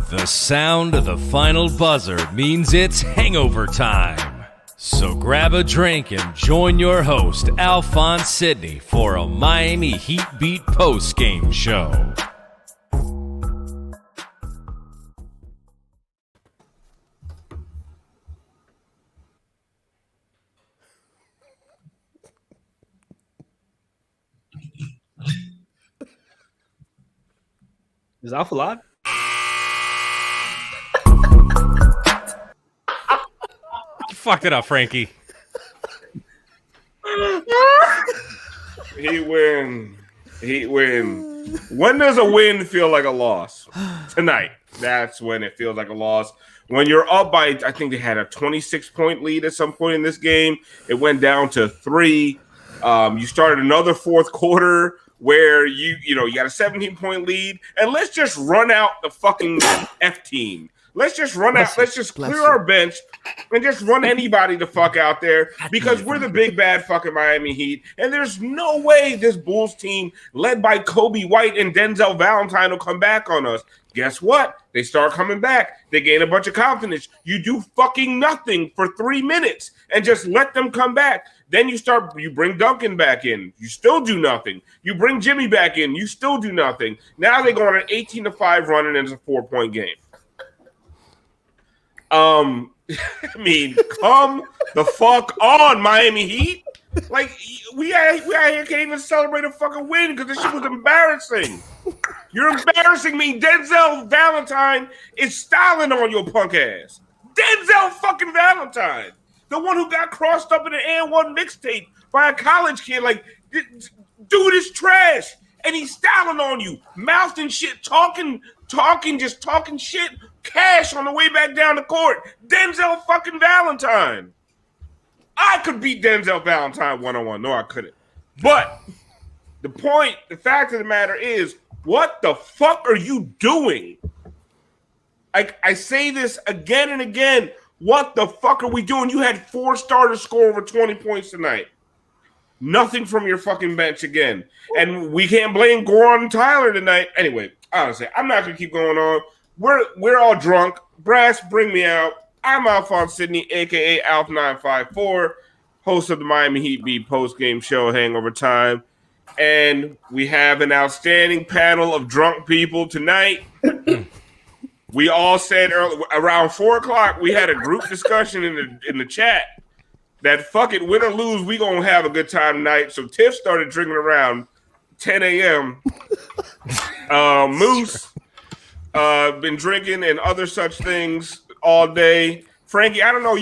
The sound of the final buzzer means it's hangover time. So grab a drink and join your host, Alphonse Sidney, for a Miami Heat Beat post-game show. Is Alpha live? You fucked it up, Frankie. Heat win. When does a win feel like a loss? Tonight. That's when it feels like a loss. When you're up by, I think they had a 26-point lead at some point in this game. It went down to 3. You started another fourth quarter where you got a 17-point lead, and let's just run out the fucking F team. Let's just run out. Let's just clear our bench and just run anybody the fuck out there because we're the big bad fucking Miami Heat, and there's no way this Bulls team led by Kobe White and Denzel Valentine will come back on us. Guess what? They start coming back. They gain a bunch of confidence. You do fucking nothing for 3 minutes and just let them come back. Then you bring Duncan back in. You still do nothing. You bring Jimmy back in. You still do nothing. Now they go on an 18-5 run and it's a 4-point game. I mean, come the fuck on, Miami Heat. Like, we out here can't even celebrate a fucking win because this shit was embarrassing. You're embarrassing me. Denzel Valentine is styling on your punk ass. Denzel fucking Valentine. The one who got crossed up in an A1 mixtape by a college kid. Like, dude is trash. And he's styling on you. Mouthing shit, talking shit. Cash on the way back down the court. Denzel fucking Valentine. I could beat Denzel Valentine one-on-one. No, I couldn't. But the fact of the matter is, what the fuck are you doing? I say this again and again. What the fuck are we doing? You had 4 starters score over 20 points tonight. Nothing from your fucking bench again. And we can't blame Goran and Tyler tonight. Anyway, honestly, I'm not going to keep going on. We're all drunk. Brass, bring me out. I'm Alphonse Sidney, a.k.a. Alf954, host of the Miami Heat Beat post-game show, Hangover Time. And we have an outstanding panel of drunk people tonight. We all said around 4 o'clock, we had a group discussion in the chat that fuck it, win or lose, we going to have a good time tonight. So Tiff started drinking around 10 a.m. Moose been drinking and other such things all day. Frankie, I don't know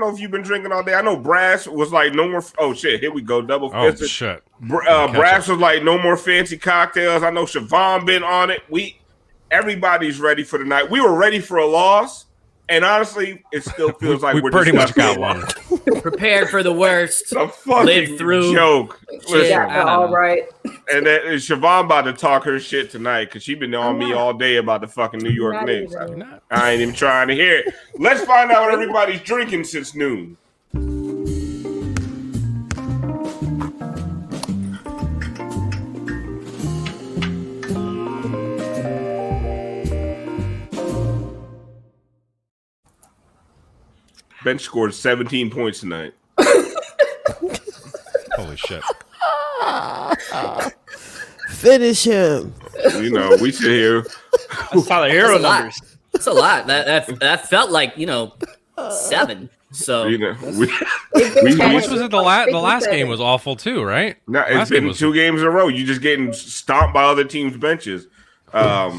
if you've been drinking all day. I know Brass was like no more. Oh shit, here we go, double fisted. Oh shit. Brass was like no more fancy cocktails. I know Siobhan been on it. Everybody's ready for the night. We were ready for a loss, and honestly, it still feels like we're pretty much got one. Prepared for the worst. A fucking live through. Joke. Listen, all right. And then Siobhan about to talk her shit tonight because she been on me all day about the fucking New York Knicks. I ain't even trying to hear it. Let's find out what everybody's drinking since noon. Bench scored 17 points tonight. Holy shit. Finish him. You know, we sit here. That's Tyler Hero numbers. That's a lot. That felt like 7. So You know, How much was it? The last game was awful too, right? No, it's been 2 games in a row. You just getting stomped by other teams' benches. I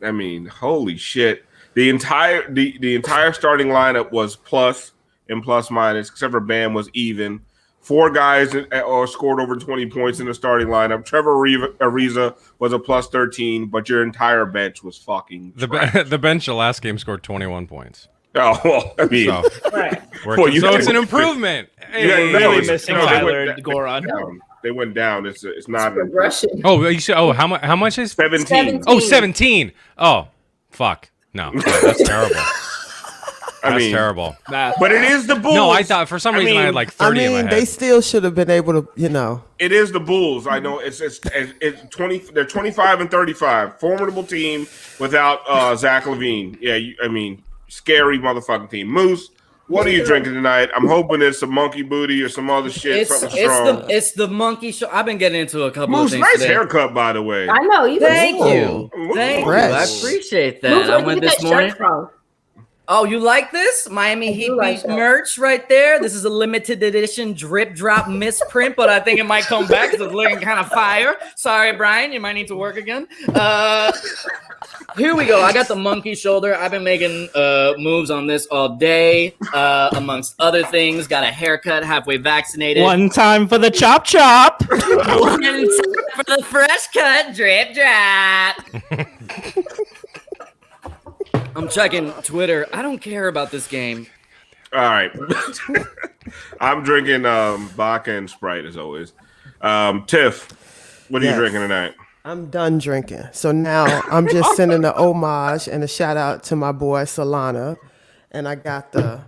mean, holy shit. The entire starting lineup was plus and plus minus, except for Bam was even. 4 guys scored over 20 points in the starting lineup. Trevor Ariza was a plus 13, but your entire bench was fucking trash. The bench the last game scored 21 points. Oh, well, I mean, So, Right. so it's an improvement. We're really missing Tyler Goran. They went down. It's not Progression. Oh, you said, how much is 17. Oh, 17. Oh, fuck. No, that's terrible. That's terrible. But it is the Bulls. No, I thought for some reason I had like 30 in my head. They still should have been able to, It is the Bulls. I know it's 20. They're 25 and 35. Formidable team without Zach LaVine. Yeah, scary motherfucking team. Moose, what are you drinking tonight? I'm hoping it's some monkey booty or some other shit. It's the monkey show. I've been getting into a couple of things. Nice today. haircut, by the way. I know. Thank you. I appreciate that. I went this morning. Oh, you like this? Miami Heat Beach merch right there. This is a limited edition drip drop misprint, but I think it might come back because it's looking kind of fire. Sorry, Brian. You might need to work again. Here we go. I got the monkey shoulder. I've been making moves on this all day, amongst other things. Got a haircut, halfway vaccinated. One time for the chop chop. One time for the fresh cut drip drop. I'm checking Twitter. I don't care about this game. All right. I'm drinking vodka and Sprite as always. Tiff, what are you drinking tonight? I'm done drinking. So now I'm just sending an homage and a shout out to my boy Solana. And I got the...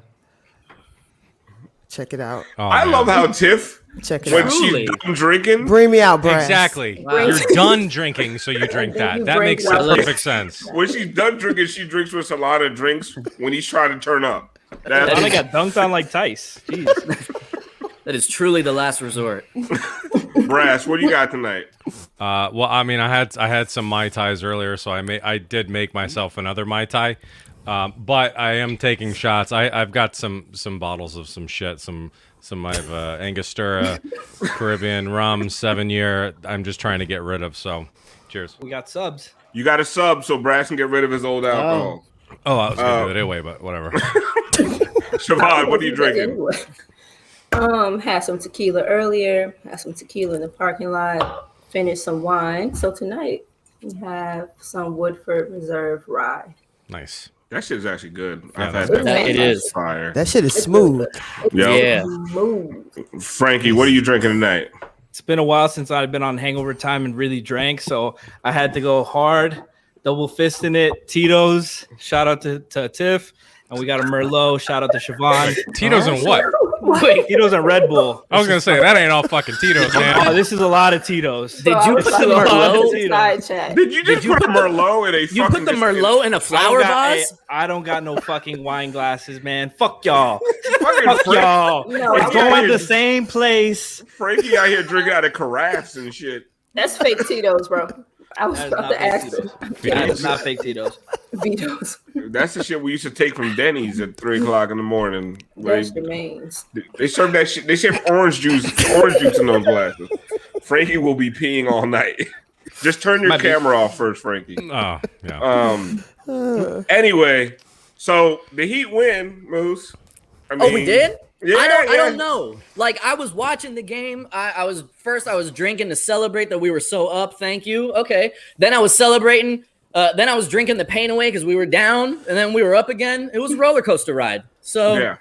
Check it out. Oh, I love how Tiff... Check it when out. she's done drinking, bring me out, Brass. Exactly. Wow. You're done drinking, so you drink that. That makes perfect sense. When she's done drinking, she drinks with Solana drinks when he's trying to turn up. I got dunked on like Tice. Jeez. That is truly the last resort. Brass, what do you got tonight? Well, I mean, I had some Mai Tais earlier, so I did make myself another Mai Tai. But I am taking shots. I've got some bottles of some shit, some I have Angostura Caribbean rum 7-year. I'm just trying to get rid of. So, cheers. We got subs. You got a sub, so Brass can get rid of his old alcohol. Oh, I was gonna do it anyway, but whatever. Siobhan, what are you drinking? Had some tequila earlier. Had some tequila in the parking lot. Finished some wine. So tonight we have some Woodford Reserve Rye. Nice. That shit is actually good. Yeah, I've had that. It is fire. That shit is smooth. Yeah. Frankie, what are you drinking tonight? It's been a while since I've been on Hangover Time and really drank, so I had to go hard, double fisting it. Tito's, shout out to Tiff, and we got a Merlot. Shout out to Siobhan. Tito's and what? Wait, Tito's and Red Bull. I was gonna say that ain't all fucking Tito's, man. Oh, this is a lot of Tito's. Did you put the Merlot? Did you just put a Merlot in a You put the Merlot in a flower vase? I don't got no fucking wine glasses, man. Fuck y'all. Fuck y'all. No, It's going the same place. Frankie out here drinking out of carafes and shit. That's fake Tito's, bro. I was about to ask them. That is not fake Tito's. Vito's. That's the shit we used to take from Denny's at 3 o'clock in the morning. There's remains. They serve that shit. They serve orange juice in those glasses. Frankie will be peeing all night. Just turn your camera off first, Frankie. Oh, yeah. Anyway, so the Heat win, Moose. I mean, We did? Yeah, I don't know. Like, I was watching the game. I was drinking to celebrate that we were so up. Thank you. Okay. Then I was celebrating. Then I was drinking the pain away because we were down, and then we were up again. It was a roller coaster ride. So yeah,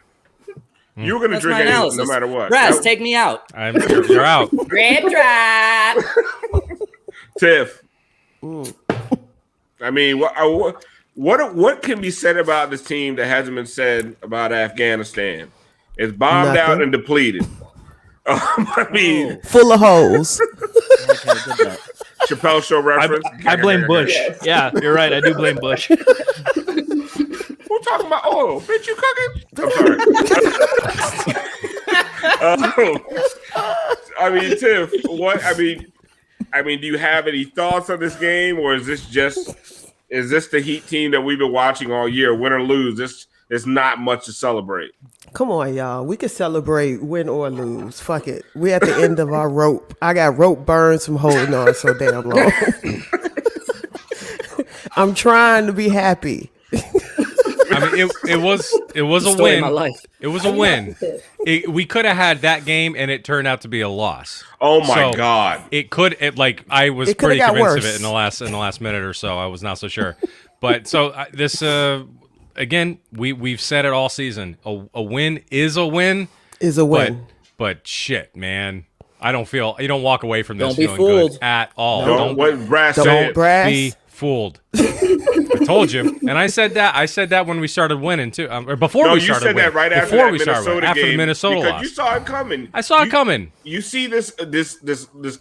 you were gonna that's drink my anyway, analysis. no matter what. Brass, take me out. You're out. Grip drop. Tiff. I mean, what can be said about this team that hasn't been said about Afghanistan? It's bombed out and depleted. I mean, full of holes. Chappelle Show reference. I blame Bush. Yeah, you're right. I do blame Bush. We're talking about oil. Bitch, you cooking? I'm sorry. I mean, Tiff, what? I mean, do you have any thoughts on this game, or is this the Heat team that we've been watching all year? Win or lose, this is not much to celebrate. Come on, y'all. We can celebrate win or lose. Fuck it. We're at the end of our rope. I got rope burns from holding on so damn long. I'm trying to be happy. I mean, it was a Story win. of my life. It was a win. We could have had that game, and it turned out to be a loss. Oh my god! I was It pretty got convinced worse. of it in the last minute or so. I was not so sure, but so this again, we've said it all season. A win is a win. Is a win. But shit, man, you don't walk away from this Don't be feeling fooled good at all. Don't be fooled. I told you, and I said that when we started winning too, or before we started winning. No, you said that right after that Minnesota game. After the Minnesota because loss. you saw it coming. I saw it coming. You see this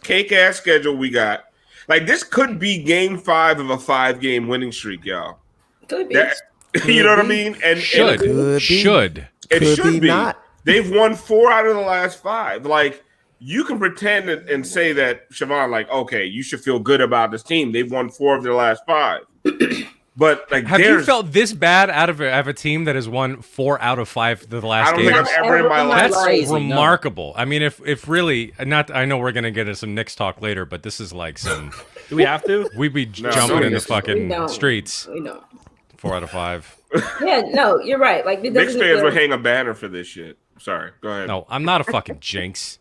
cake ass schedule we got. Like this could be game 5 of a 5-game winning streak, y'all. Could be. You know what I mean? And should. It should be. Not. They've won 4 out of the last 5. Like you can pretend and say that, Siobhan, like, okay, you should feel good about this team. They've won 4 of their last 5. But like, have you felt this bad out of a team that has won 4 out of 5 of the last game? I don't think I've ever in my life. That's crazy, remarkable. No. I mean, if really not, I know we're gonna get into some Knicks talk later, but this is like some. Do we have to? We'd be jumping in the fucking streets. We don't. 4 out of 5. Yeah, no, you're right. Like Knicks fans would hang a banner for this shit. Sorry, go ahead. No, I'm not a fucking jinx.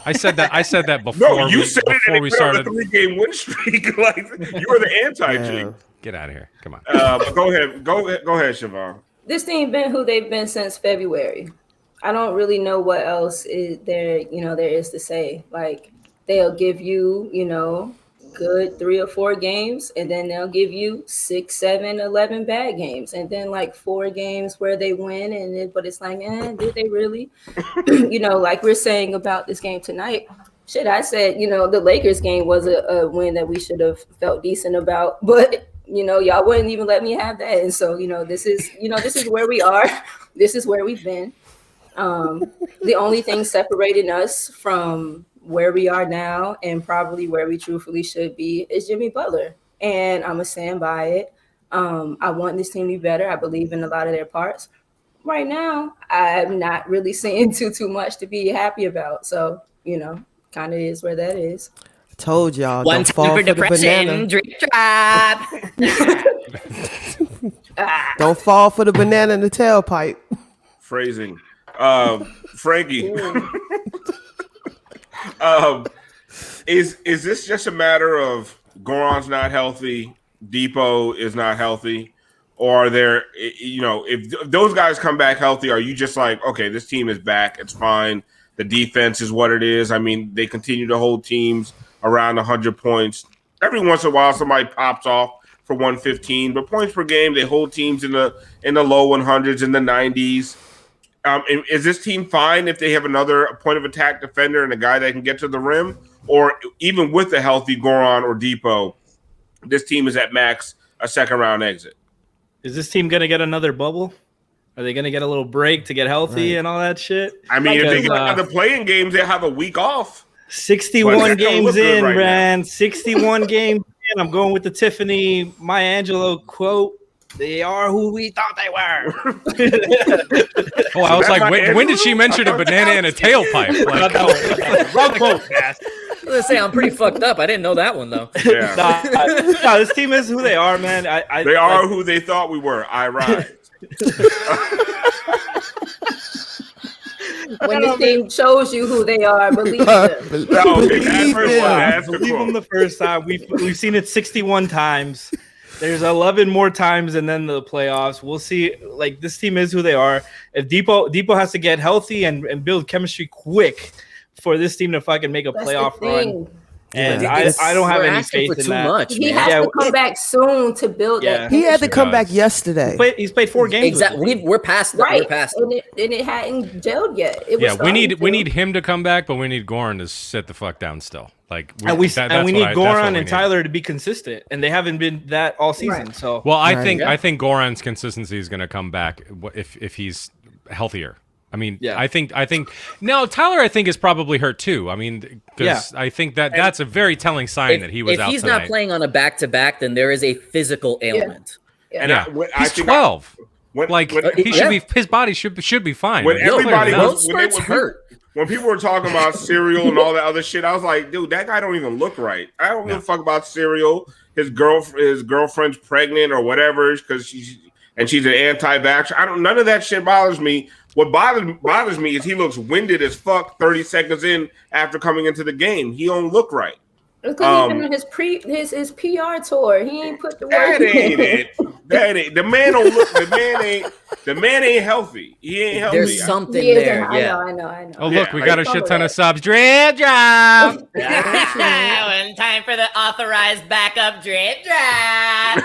I said that before. No, you said it before we started. A 3-game win streak. Like you were the anti-jinx. Get out of here! Come on. Go ahead, Siobhan. This team been who they've been since February. I don't really know what else there is to say. Like they'll give you, good 3 or 4 games, and then they'll give you 6, 7, 11 bad games, and then like 4 games where they win, but it's like, did they really? Like we're saying about this game tonight. Shit, I said, the Lakers game was a win that we should have felt decent about, but y'all wouldn't even let me have that, and so this is where we are. This is where we've been. The only thing separating us from where we are now and probably where we truthfully should be is Jimmy Butler. And I'm going to stand by it. I want this team to be better. I believe in a lot of their parts. Right now, I'm not really seeing too much to be happy about. So, kind of is where that is. Told y'all, One don't fall for the banana. Drip drop. Don't fall for the banana in the tailpipe. Phrasing. Franky. Is this just a matter of Goran's not healthy, Depot is not healthy, or are there, if those guys come back healthy, are you just like, okay, this team is back, it's fine, the defense is what it is? I mean, they continue to hold teams around 100 points. Every once in a while, somebody pops off for 115, but points per game, they hold teams in the low 100s, in the 90s. Is this team fine if they have another point of attack defender and a guy that can get to the rim? Or even with a healthy Goran or Depot, this team is at max a second-round exit? Is this team going to get another bubble? Are they going to get a little break to get healthy and all that shit? I mean, if they get another playing games, they'll have a week off. 61 games in, man. 61 games in. I'm going with the Tiffany Angelo quote. They are who we thought they were. Oh, I was like, when did she mention a banana and a tailpipe? Like, wrong quote, guys. I was gonna say I'm pretty fucked up. I didn't know that one though. Yeah. No, this team is who they are, man. They are who they thought we were. I rise. When this team shows you who they are, believe them. Believe them the first time. We've seen it 61 times. There's 11 more times and then the playoffs. We'll see. Like, this team is who they are. If Depot has to get healthy and build chemistry quick for this team to fucking make a playoff run. And I don't have any faith in that. Much, he has to come back soon to build that. He had to come back yesterday. He's played 4 games. Exactly. We're past that. Right. We're past and it hadn't gelled yet. We need him to come back, but we need Goran to sit the fuck down still. Like we need Goran and Tyler to be consistent, and they haven't been that all season. Right. So I think Goran's consistency is going to come back if he's healthier. I mean, I think no, Tyler I think is probably hurt too. I mean, because I think that's a very telling sign that he was out tonight. If he's not playing on a back-to-back, then there is a physical ailment. Yeah. And he's 12. His body should be fine. When everybody was hurt. When people were talking about cereal and all that other shit, I was like, dude, that guy don't even look right. I don't give a fuck about cereal. His girlfriend's pregnant or whatever because she's an anti-vaxxer. None of that shit bothers me. What bothers me is he looks winded as fuck 30 seconds in after coming into the game. He don't look right. Because even his PR tour, he ain't put the work in. That ain't it. The man don't look. The man ain't healthy. He ain't healthy. There's something there. I know. Oh look, we got a shit ton of subs. Drip drop. Time for the authorized backup drip drop.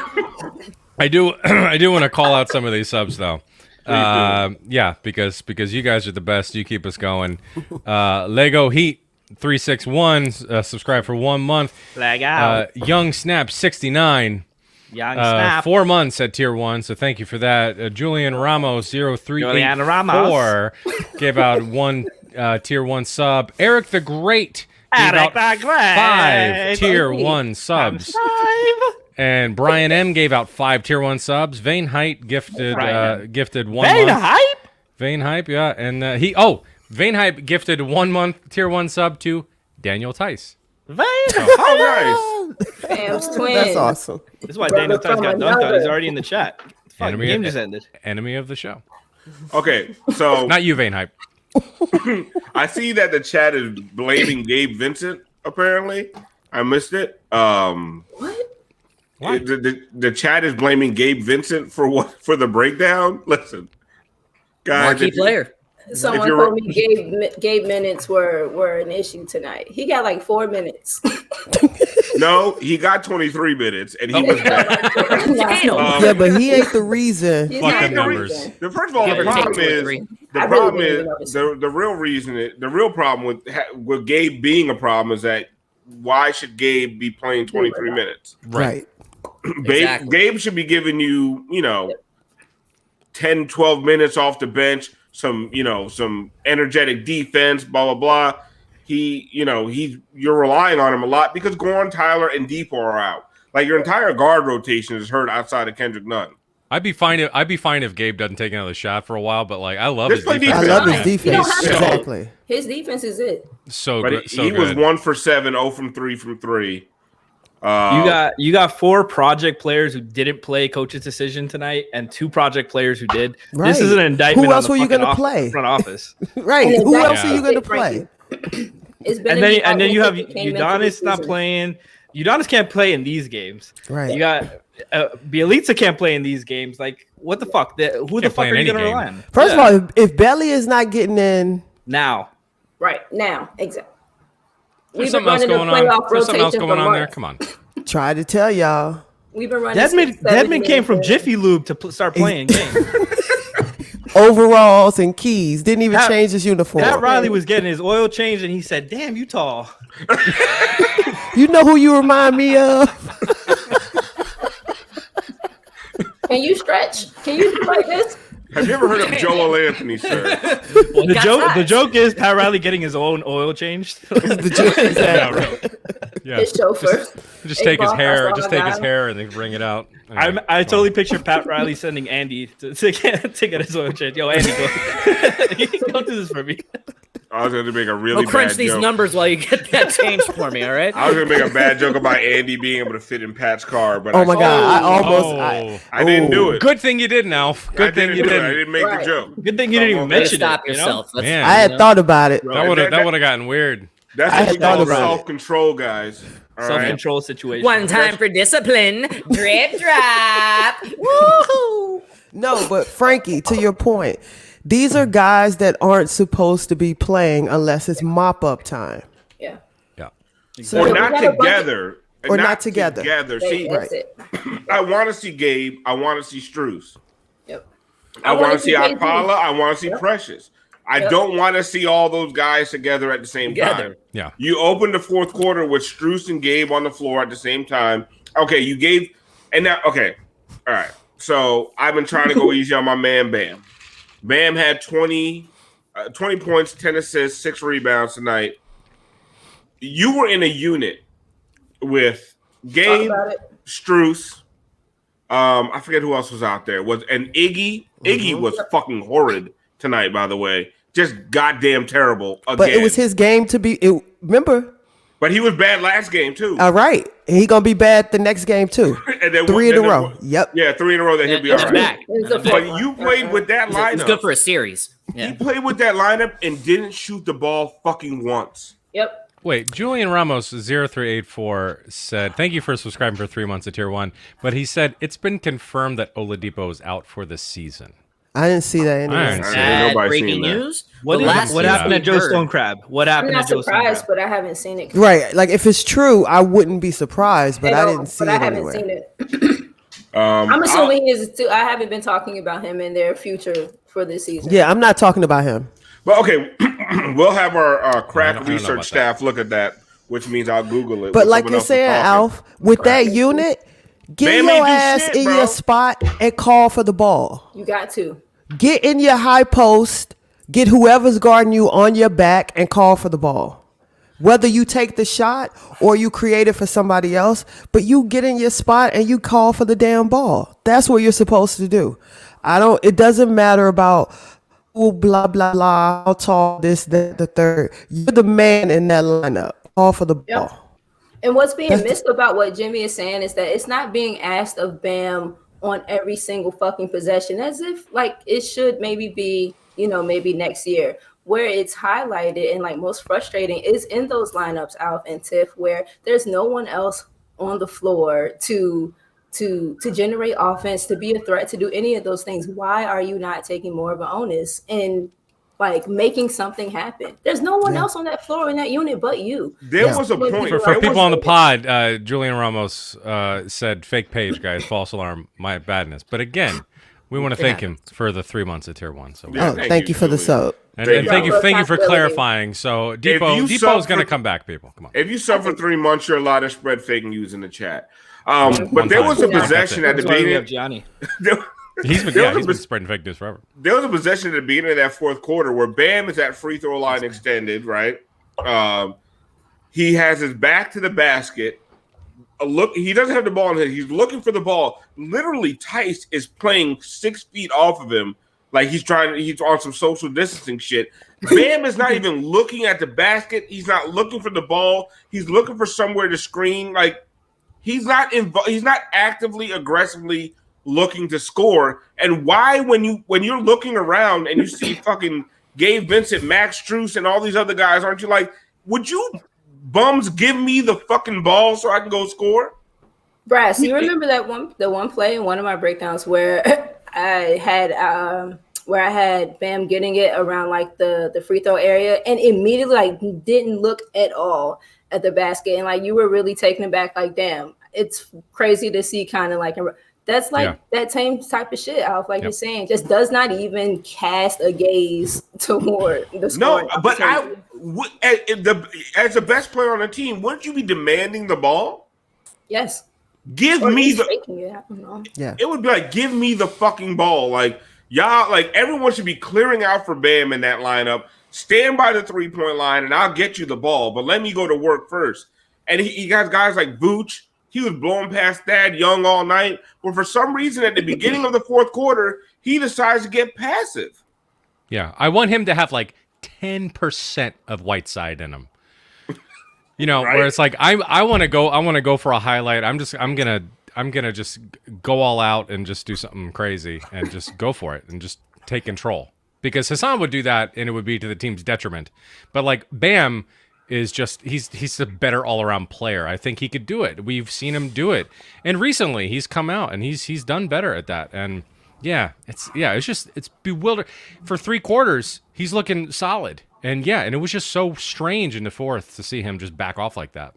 I do want to call out some of these subs though. Yeah, because you guys are the best. You keep us going. Lego Heat 361 subscribe for 1 month. Flag out. Young Snap 69. Young Snap 4 months at tier 1, so thank you for that. Julian Ramos 0384 gave out 1 tier 1 sub. Eric the Great gave out 5 tier 1 subs. And Brian M gave out 5 tier 1 subs. Vane Height gifted 1 Vane month. Hype? Vane Hype, yeah. And Vane Hype gifted 1 month tier 1 sub to Daniel Tice. Vane Oh, nice. Fam's twin. That's awesome. This is why Daniel Tice got dunked on. He's already in the chat. Fuck, Enemy, game just ended. Enemy of the show. Okay, so Not you, Vane Hype. I see that the chat is blaming Gabe Vincent. Apparently, I missed it. What? The chat is blaming Gabe Vincent for the breakdown. Listen, guys, Marquee player. Someone told me Gabe minutes were an issue tonight. He got like 4 minutes. No, he got 23 minutes, and he was bad. Yeah, but he ain't the reason. Fuck them numbers. First of all, the real problem with Gabe being a problem is that why should Gabe be playing 23 minutes? Right. Exactly. Gabe should be giving you, 10, 12 minutes off the bench, some energetic defense, blah, blah, blah. You're relying on him a lot because Goran, Tyler, and Depot are out. Like your entire guard rotation is hurt outside of Kendrick Nunn. I'd be fine if Gabe doesn't take another shot for a while, but like I love his defense. I love his defense. Exactly. His defense is it. So but good. He was 1 for 7, 0 from 3 from 3. You got 4 project players who didn't play coach's decision tonight, and 2 project players who did. Right. This is an indictment. Who else on the were you going to fucking play? front office? Right. Who else are you going to play? And then you have Udonis not playing. Udonis can't play in these games. Right. You got Bielitsa can't play in these games. Like what the fuck? Who the fuck are you going to rely on? First of all, if Belly is not getting in now, exactly. There's something else going on. There's something else going on there. Come on. Try to tell y'all. We've been running. Deadman came from Jiffy Lube to start playing games. Overalls and keys. Didn't even change his uniform. Pat Riley was getting his oil changed, and he said, "Damn, you tall." You know who you remind me of? Can you stretch? Can you do like this? Have you ever heard of Joel Anthony, sir? Well, the joke is Pat Riley getting his own oil changed. The joke is that. Yeah. His chauffeur. Just take his hair. Just take his hair and then bring it out. Anyway, I totally picture Pat Riley sending Andy to get his oil changed. Yo, Andy, go do this for me. I was going to make a really crunch bad these joke. numbers while you get that changed for me, all right? I was going to make a bad joke about Andy being able to fit in Pat's car, but oh my God, I didn't do it. Good thing you didn't, Alf. Good thing you didn't. I didn't make the joke. Good thing you didn't even mention Stop it. yourself. Man, I had thought about it. That would have gotten weird. That's what we call self-control, guys. All Self-control right? situation. One time for discipline. Drip drop. Woohoo! No, but Frankie, to your point, these are guys that aren't supposed to be playing unless it's mop-up time. Yeah. So, Or not together. Or not together. See, That's it. I want to see Gabe. I want to see Strus. Yep. I want to see Akpala. I want to see Precious. I don't want to see all those guys together at the same time. Yeah. You opened the fourth quarter with Strus and Gabe on the floor at the same time. Okay, you gave, and now, okay, all right. So I've been trying to go easy on my man Bam. Bam had 20 points, 10 assists, 6 rebounds tonight. You were in a unit with Gabe, Strus. I forget who else was out there. And Iggy. Iggy was fucking horrid tonight, by the way. Just goddamn terrible again. But it was his game to be. Remember? But he was bad last game too. All right, and he gonna be bad the next game too. And then 3 in a row. Yep. Yeah, 3 in a row that he'll be all right. But you played with that lineup. It's good for a series. Yeah. He played with that lineup and didn't shoot the ball fucking once. Yep. Wait, Julian Ramos 0384 said, "Thank you for subscribing for 3 months at Tier 1." But he said it's been confirmed that Oladipo is out for the season. I didn't see that anywhere. Breaking news. What happened to Joe Stone Crab? What happened I'm to Joe not Stone Crab? surprised, but I haven't seen it. Right, like if it's true, I wouldn't be surprised, but I didn't see it I haven't anywhere. seen it. I'm assuming he is too. I haven't been talking about him in their future for this season. Yeah, I'm not talking about him. But okay, we'll have our crack research staff look at that, which means I'll Google it. But like you're saying, Alf, with that unit, get your ass in your spot and call for the ball. You got to. Get in your high post, get whoever's guarding you on your back and call for the ball. Whether you take the shot or you create it for somebody else, but you get in your spot and you call for the damn ball. That's what you're supposed to do. It doesn't matter about blah, blah, blah, how tall, this, that, the third. You're the man in that lineup. Call for the ball. And what's being missed about what Jimmy is saying is that it's not being asked of Bam on every single fucking possession, as if like it should maybe be, maybe next year. Where it's highlighted and like most frustrating is in those lineups, Alf and Tiff, where there's no one else on the floor to generate offense, to be a threat, to do any of those things. Why are you not taking more of an onus and like making something happen? There's no one else on that floor in that unit but you. There was a point for people on the pod. Julian Ramos said, "Fake page, guys, false alarm, my badness." But again, we want to thank him for the 3 months at Tier 1. So thank you for the sub. And thank you for clarifying. So Depot's going to come back, people. Come on. If you suffer 3 months, you're allowed to spread fake news in the chat. But there was a possession at the beginning of Gianni. He's been spreading fake news forever. There was a possession at the beginning of that fourth quarter where Bam is at free throw line extended, right? He has his back to the basket. He doesn't have the ball in his. He's looking for the ball. Literally, Tice is playing 6 feet off of him, like he's on some social distancing shit. Bam is not even looking at the basket. He's not looking for the ball. He's looking for somewhere to screen. Like he's not actively, aggressively looking to score. And why, when you're looking around and you see fucking Gabe Vincent, Max Strus, and all these other guys, aren't you like, would you bums give me the fucking ball so I can go score? Brass, you remember the one play in one of my breakdowns where I had Bam getting it around like the free throw area and immediately like didn't look at all at the basket, and like you were really taken aback, like damn, it's crazy to see kind of like that's like that same type of shit, Alf, like you're saying, just does not even cast a gaze toward the score. No, but as the best player on the team, wouldn't you be demanding the ball? Yes. Give me the. It would be like, give me the fucking ball. Like y'all, like everyone should be clearing out for Bam in that lineup. Stand by the 3-point line, and I'll get you the ball. But let me go to work first. And he got guys like Vooch. He was blowing past Thad Young all night. But for some reason, at the beginning of the fourth quarter, he decides to get passive. Yeah, I want him to have like 10% of Whiteside in him. Right? Where it's like I want to go for a highlight. I'm gonna just go all out and just do something crazy and just go for it and just take control. Because Hassan would do that and it would be to the team's detriment. But like Bam is just he's a better all-around player. I think he could do it. We've seen him do it. And recently he's come out and he's done better at that. And it's bewildering. For 3 quarters, he's looking solid. And it was just so strange in the fourth to see him just back off like that.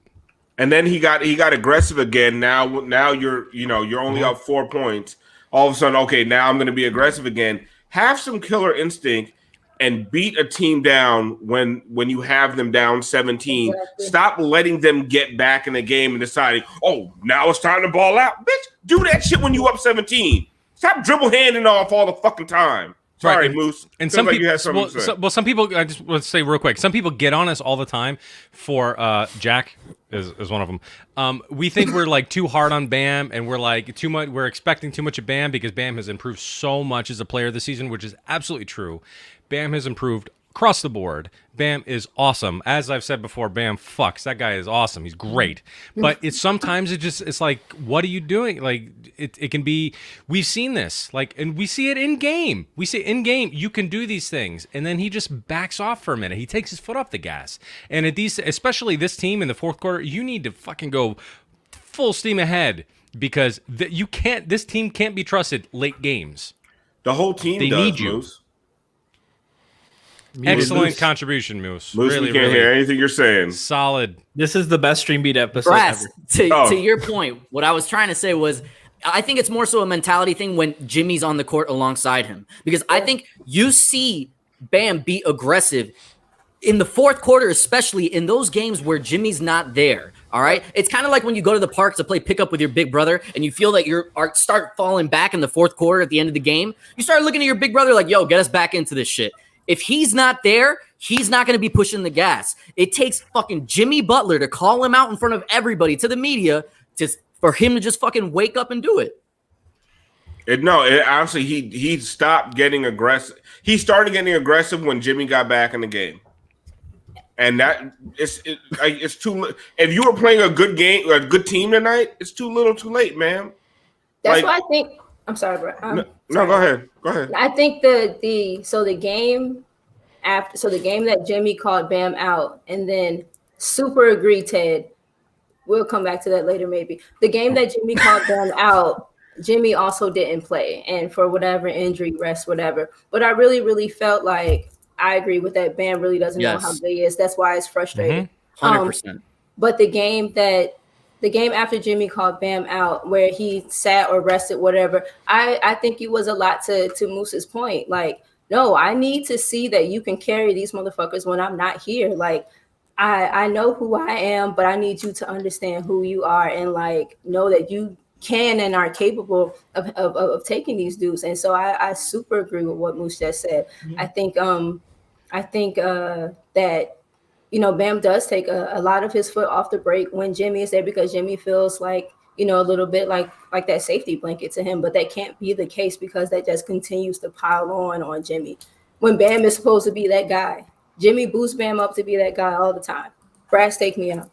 And then he got aggressive again. Now you're only up 4 points. All of a sudden, okay, now I'm going to be aggressive again. Have some killer instinct and beat a team down when you have them down 17. Exactly. Stop letting them get back in the game and deciding, oh, now it's time to ball out. Bitch, do that shit when you up 17. Stop dribble handing off all the fucking time. Sorry, right. Moose. And some people, some people, I just want to say real quick, some people get on us all the time for Jack is one of them. We think we're like too hard on Bam, and we're like too much. We're expecting too much of Bam because Bam has improved so much as a player this season, which is absolutely true. Bam has improved across the board. Bam is awesome. As I've said before, Bam fucks. That guy is awesome. He's great. But it's like, what are you doing? Like it can be, we've seen this, like, and we see it in game. We see in game, you can do these things. And then he just backs off for a minute. He takes his foot off the gas. And at these, especially this team in the fourth quarter, you need to fucking go full steam ahead because this team can't be trusted late games. The whole team need you. Moose. Excellent contribution, Moose. Moose, we can't hear anything you're saying. Solid. This is the best Stream Beat episode Brass, ever. to your point, what I was trying to say was I think it's more so a mentality thing when Jimmy's on the court alongside him, because I think you see Bam be aggressive in the fourth quarter, especially in those games where Jimmy's not there. All right. It's kind of like when you go to the park to play pickup with your big brother and you feel that you start falling back in the fourth quarter at the end of the game. You start looking at your big brother like, yo, get us back into this shit. If he's not there, he's not going to be pushing the gas. It takes fucking Jimmy Butler to call him out in front of everybody to the media for him to just fucking wake up and do it. Honestly, he stopped getting aggressive. He started getting aggressive when Jimmy got back in the game. And that it's too. If you were playing a good game, a good team tonight, it's too little, too late, man. That's why I think. I'm sorry, bro. No, go ahead. Go ahead. I think the game that Jimmy called Bam out, and then super agree, Ted. We'll come back to that later, maybe. The game that Jimmy called Bam out, Jimmy also didn't play, and for whatever injury, rest, whatever. But I really, really felt like. I agree with that. Bam really doesn't know how big he is. That's why it's frustrating. 100%. But the game after Jimmy called Bam out, where he sat or rested, whatever, I think it was a lot to Moose's point. Like, no, I need to see that you can carry these motherfuckers when I'm not here. Like, I know who I am, but I need you to understand who you are and like know that you can and are capable of taking these dudes. And so I super agree with what Moose just said. Mm-hmm. I think that, you know, Bam does take a lot of his foot off the brake when Jimmy is there, because Jimmy feels like, you know, a little bit like that safety blanket to him, but that can't be the case because that just continues to pile on Jimmy. When Bam is supposed to be that guy, Jimmy boosts Bam up to be that guy all the time. Brass, take me out.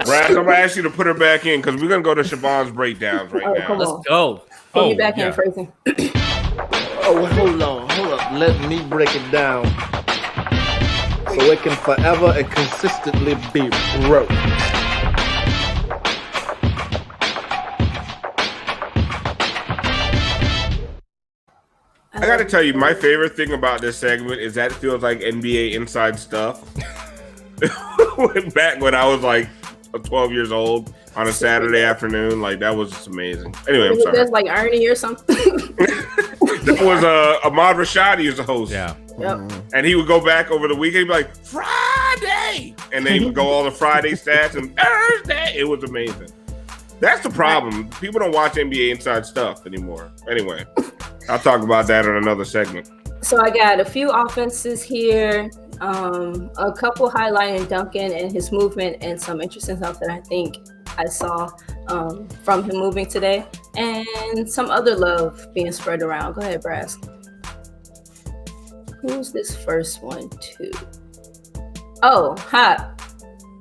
Brad, I'm gonna ask you to put her back in because we're gonna go to Siobhan's breakdowns right now. Let's go. Put me back in, Franklin. Hold on. Let me break it down so it can forever and consistently be broke. I gotta tell you, my favorite thing about this segment is that it feels like NBA inside stuff. Back when I was like 12 years old on a Saturday afternoon, like that was just amazing. Anyway, I'm sorry. That's like Ernie or something. That was Ahmad Rashadi as the host. Yeah. Yep. And he would go back over the weekend, he'd be like, Friday! And then he would go all the Friday stats and Thursday. It was amazing. That's the problem. People don't watch NBA inside stuff anymore. Anyway, I'll talk about that in another segment. So I got a few offenses here, a couple highlighting Duncan and his movement, and some interesting stuff that I think I saw from him moving today, and some other love being spread around. Go ahead, Brass. Who's this first one to? Oh, hot.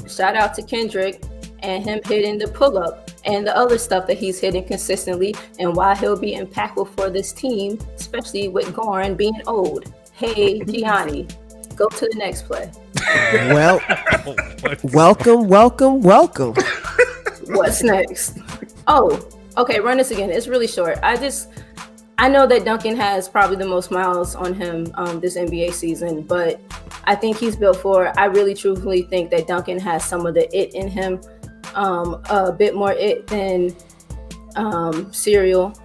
Shout out to Kendrick and him hitting the pull-up and the other stuff that he's hitting consistently, and why he'll be impactful for this team, especially with Goran being old. Hey, Gianni, go to the next play. Well, welcome. What's next? Oh, okay, run this again. It's really short. I know that Duncan has probably the most miles on him this NBA season, but I think he's built for it. I really truthfully think that Duncan has some of the it in him, a bit more it than Serial.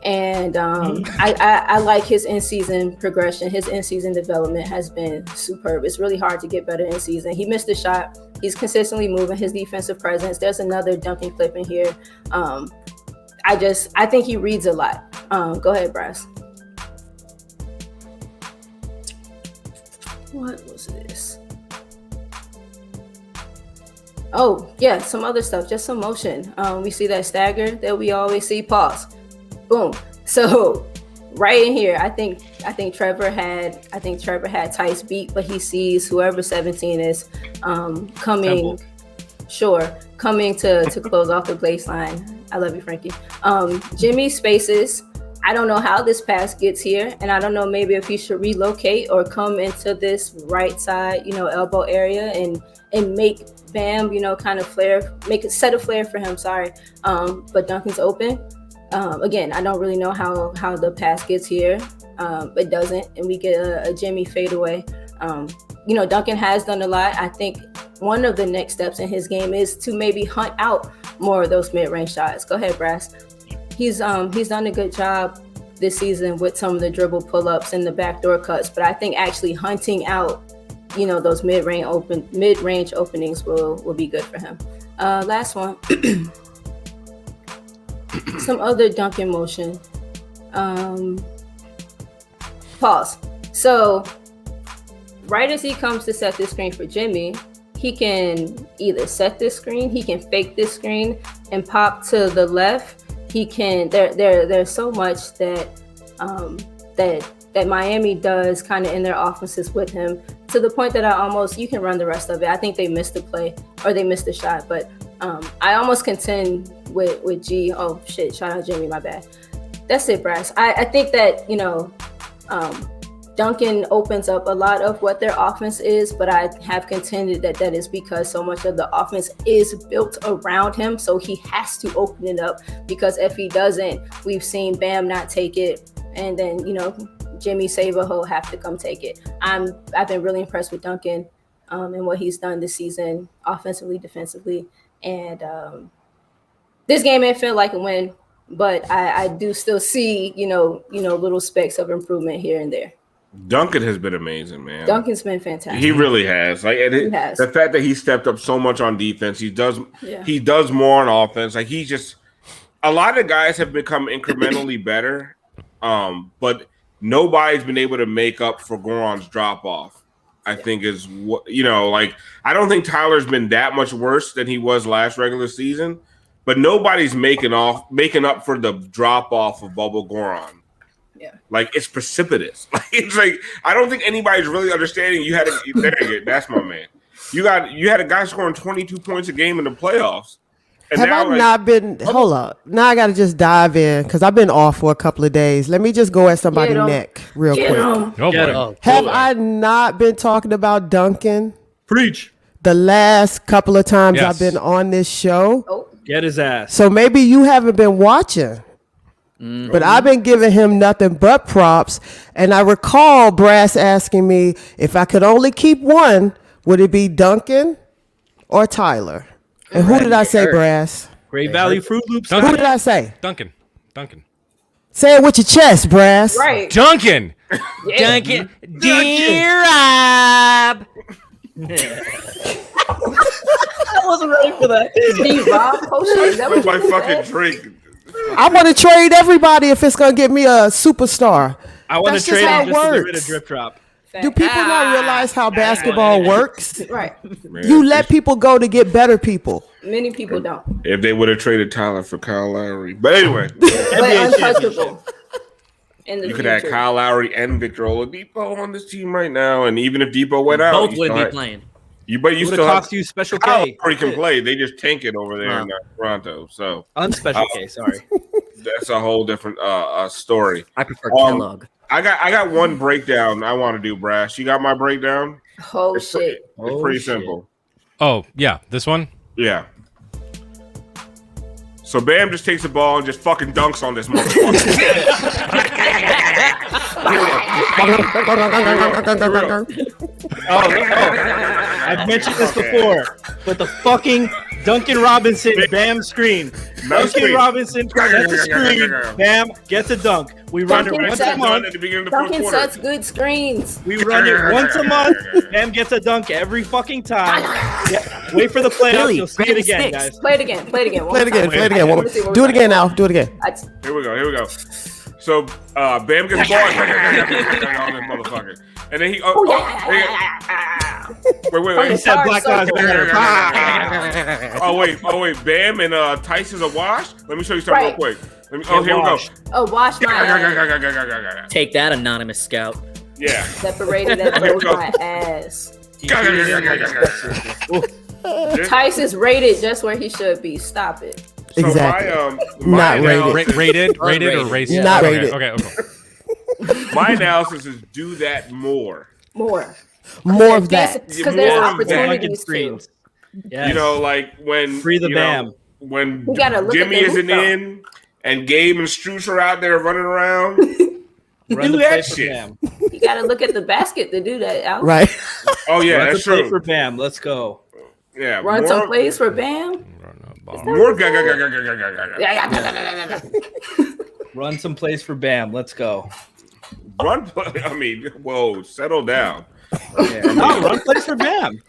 And I like his in-season progression. His in-season development has been superb. It's really hard to get better in season. He missed a shot. He's consistently moving his defensive presence. There's another Duncan clip in here. I think he reads a lot. Go ahead, Brass. What was this? Oh, yeah, some other stuff, just some motion. We see that stagger that we always see. Pause. Boom. So right in here, I think Trevor had Tice beat, but he sees whoever 17 is coming to close off the baseline. I love you, Frankie. Jimmy spaces. I don't know how this pass gets here, and I don't know maybe if he should relocate or come into this right side, elbow area and make Bam, kind of set a flare for him. Sorry. But Duncan's open. Again, I don't really know how the pass gets here. It doesn't, and we get a Jimmy fadeaway. Duncan has done a lot. I think one of the next steps in his game is to maybe hunt out more of those mid-range shots. Go ahead, Brass. He's done a good job this season with some of the dribble pull-ups and the backdoor cuts, but I think actually hunting out, those mid-range openings will be good for him. Last one, some other dunking motion. Pause. So right as he comes to set this screen for Jimmy, he can either set this screen, he can fake this screen and pop to the left. He can. There's so much that Miami does kind of in their offenses with him, to the point that you can run the rest of it. I think they missed the play or they missed the shot, but I almost contend with G. Oh shit! Shout out Jimmy. My bad. That's it, Brass. I think that Duncan opens up a lot of what their offense is, but I have contended that is because so much of the offense is built around him, so he has to open it up, because if he doesn't, we've seen Bam not take it, and then Jimmy Savaho have to come take it. I've been really impressed with Duncan and what he's done this season, offensively, defensively, and this game may feel like a win, but I do still see little specks of improvement here and there. Duncan has been amazing, man. Duncan's been fantastic. He really has. The fact that he stepped up so much on defense, he does more on offense. Like, he's just, a lot of guys have become incrementally better, but nobody's been able to make up for Goran's drop off. I think is what I don't think Tyler's been that much worse than he was last regular season, but nobody's making up for the drop off of Bubble Goran. Yeah. Like, it's precipitous. It's like, I don't think anybody's really understanding. That's my man. You had a guy scoring 22 points a game in the playoffs. And hold up. Now I got to just dive in, because I've been off for a couple of days. Let me just go at somebody's neck real quick. Have I not been talking about Duncan? Preach. The last couple of times I've been on this show? Oh. Get his ass. So maybe you haven't been watching. But I've been giving him nothing but props. And I recall Brass asking me if I could only keep one, would it be Duncan or Tyler? And who did I say, Brass? Great Value Fruit Loops. Who did I say? Duncan. Say it with your chest, Brass. Right. Duncan. Yeah. Duncan. D-Rob. I wasn't ready for that. D-Rob potion. That was my fucking drink. I want to trade everybody if it's going to get me a superstar. I want to trade him just to get rid of Drip Drop. Do people not realize how basketball works? Right. Man, you let people go to get better people. Many people don't. If they would have traded Tyler for Kyle Lowry. But anyway. But untouchable. You could have Kyle Lowry and Victor Oladipo on this team right now. And even if Depot went out, both would be playing. But you still have you Special K. He can play. They just tank it over there in Toronto. So Unspecial K, sorry. That's a whole different story. I prefer Kellogg. I got one breakdown I want to do, Brass. You got my breakdown? Oh, it's shit. It's pretty simple. Oh, yeah. This one? Yeah. So Bam just takes the ball and just fucking dunks on this motherfucker. I've mentioned this before, but the fucking Duncan Robinson Bam screen. Duncan Robinson sets a screen. Bam gets a dunk. We run it once a month. Duncan sets good screens. We run it once a month. Bam gets a dunk every fucking time. Wait for the playoffs. You'll see it again, guys. Play it again. Play it again. Do it again now. Do it again. Here we go. So Bam gets the ball on this motherfucker. And then he wait. He said Black Lives Matter. Oh wait. Bam and Tice is a wash? Let me show you something real quick. Here we go. Oh, wash my Take that, anonymous scout. Yeah. Separated that blows my ass. Tice is rated just where he should be. Stop it. So exactly. My not rated or racist? Not rated. Okay. My analysis is do that more. More of that. Because there's opportunities to. Yes. Like when Free the Bam. When Jimmy isn't in and Gabe and Strus are out there running around. Do that shit. Bam. You gotta look at the basket to do that, Al. Right. Oh yeah, that's true. For Bam, let's go. Yeah. Run some plays for Bam. More. Run some plays for Bam. Let's go. Run play. I mean, whoa, settle down. Run plays for Bam.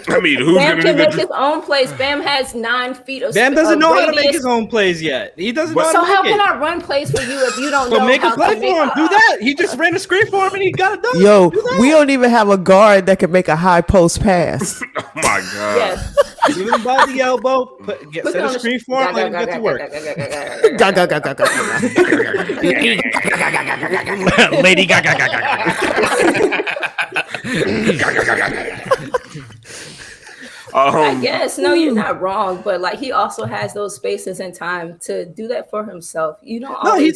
I mean, who's Bam going to can make his own plays. Bam has 9 feet of Bam doesn't know how to make his own plays yet. He doesn't know So how to make can I run plays for you if you don't know make how a play to for him. Do that. He just ran a screen for him and he got it done. Yo, we don't even have a guard that can make a high post pass. Oh my god. Yes. Give him by the elbow. Set a screen for him. Let him get to work. Lady Gaga. I guess no, you're not wrong, but like he also has those spaces and time to do that for himself. You don't. No, he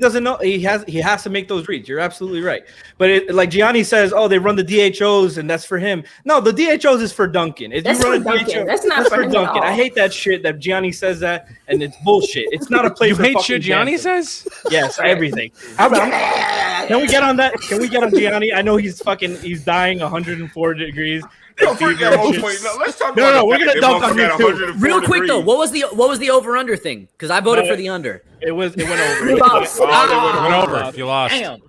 doesn't know. He has to make those reads. You're absolutely right. But like Gianni says, oh, they run the DHOs and that's for him. No, the DHOs is for Duncan. If that's you run for a Duncan. DHO, that's not for Duncan. I hate that shit that Gianni says that, and it's bullshit. It's not a play. You for hate shit Gianni says? Yes, everything. Can we get on that? Can we get on Gianni? I know he's dying 104 degrees. Let's talk No, we're gonna dunk on you too. Real quick though, what was the over under thing? Because I voted for the under. It went over. You lost. It went over. You lost. Damn.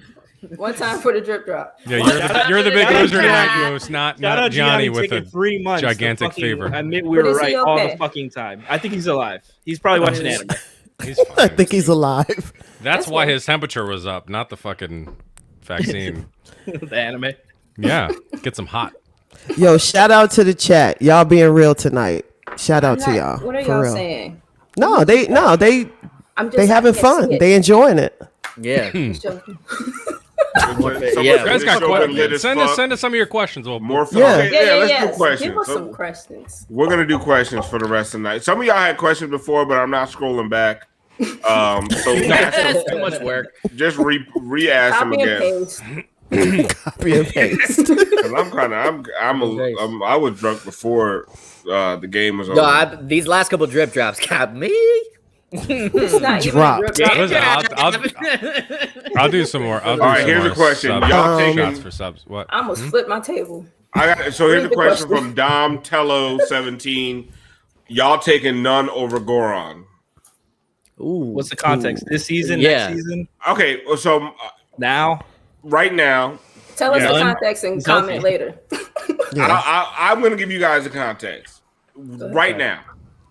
One time for the drip drop. Yeah, you're the big loser tonight, Goose. Not Johnny with a 3 months gigantic favor. Admit we were right all the fucking time. I think he's alive. He's probably watching anime. He's fine. I think he's alive. That's why his temperature was up, not the fucking vaccine. The anime. Yeah, gets him hot. Yo, shout out to the chat. Y'all being real tonight. Shout out to y'all. What are for y'all real. saying? They having fun. They enjoying it. Yeah. Guys got questions. Send us some of your questions. More fun. Yeah. Let's do questions. Give us some questions. We're gonna do questions for the rest of the night. Some of y'all had questions before, but I'm not scrolling back. So That's too much work. Just re-ask them again. Copy and paste. I was drunk before the game was over. No, these last couple drip drops got me. It's not Dropped. I'll do some more. All right, here's a question. Y'all taking shots for subs? What? I almost flipped my table. So here's a question from Dom Tello 17. Y'all taking none over Goron? Ooh. What's the context? This season? Yeah. Next season? Okay, so now. Right now. Tell us the context and comment later. I'm going to give you guys the context right now.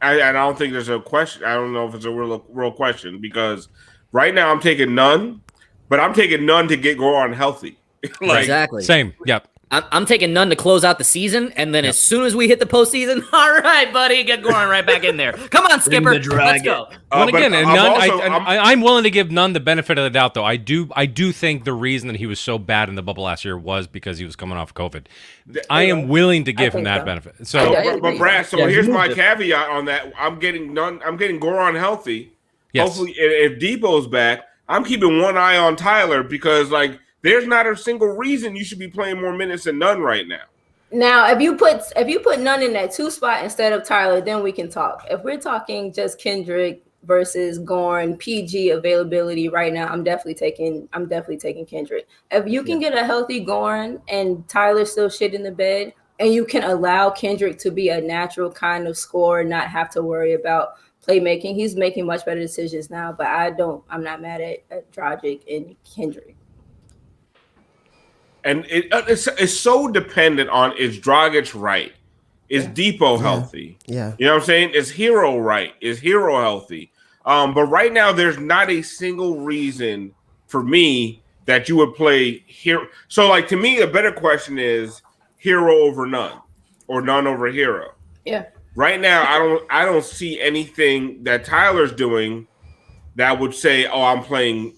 I don't think there's a question. I don't know if it's a real question because right now I'm taking none, but I'm taking none to get Goron healthy. Exactly. Same. Yep. I'm taking none to close out the season, and then as soon as we hit the postseason, all right, buddy, get Goron right back in there. Come on, Skipper, let's go. Well, again, I'm willing to give none the benefit of the doubt, though. I do think the reason that he was so bad in the bubble last year was because he was coming off COVID. I am willing to give him that benefit. So, but Brad, here's my caveat on that. I'm getting Goron healthy. Yes. Hopefully, if Depot's back, I'm keeping one eye on Tyler because there's not a single reason you should be playing more minutes than none right now. Now, if you put none in that 2 spot instead of Tyler, then we can talk. If we're talking just Kendrick versus Gorn, PG availability right now, I'm definitely taking Kendrick. If you can get a healthy Gorn and Tyler still shit in the bed, and you can allow Kendrick to be a natural kind of scorer, not have to worry about playmaking, he's making much better decisions now. But I'm not mad at Dragic and Kendrick. And it's so dependent on is Dragic right? Is Depot healthy? Yeah. You know what I'm saying? Is Hero right? Is Hero healthy? But right now, there's not a single reason for me that you would play Hero. So, to me, a better question is Hero over none or none over Hero. Yeah. Right now, I don't see anything that Tyler's doing that would say, oh, I'm playing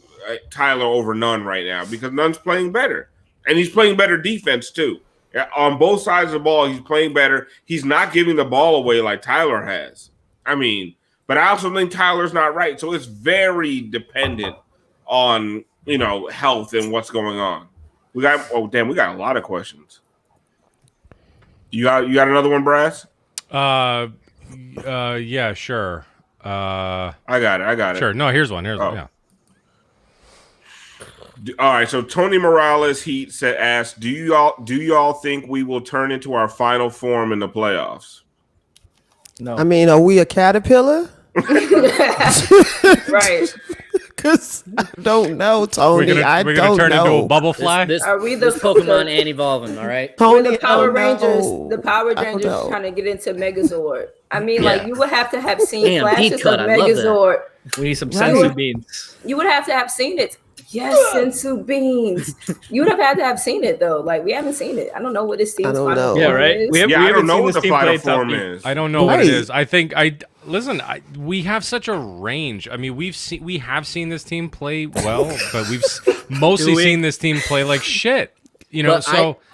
Tyler over none right now because none's playing better. And he's playing better defense, too. On both sides of the ball, he's playing better. He's not giving the ball away like Tyler has. But I also think Tyler's not right. So it's very dependent on, health and what's going on. We got a lot of questions. You got another one, Brass? Yeah, sure. I got it. Sure. No, here's one. Yeah. All right, so Tony Morales asked, do y'all think we will turn into our final form in the playoffs? No. I mean, are we a caterpillar? Right. Because I don't know, Tony. We're gonna turn into a bubble fly. Are we the Pokemon ain't evolving? All right. Tony, the Power Rangers trying to get into Megazord. I mean, like you would have to have seen flashes of Megazord. We need some sensu beans. You would have to have seen it. Yes, sensu beans. You would have had to have seen it though. Like we haven't seen it. I don't know what this team's final form is. Yeah, right. I don't know what the final form is. I don't know what it is. I think we have such a range. I mean, we have seen this team play well, but we've mostly seen this team play like shit. You know,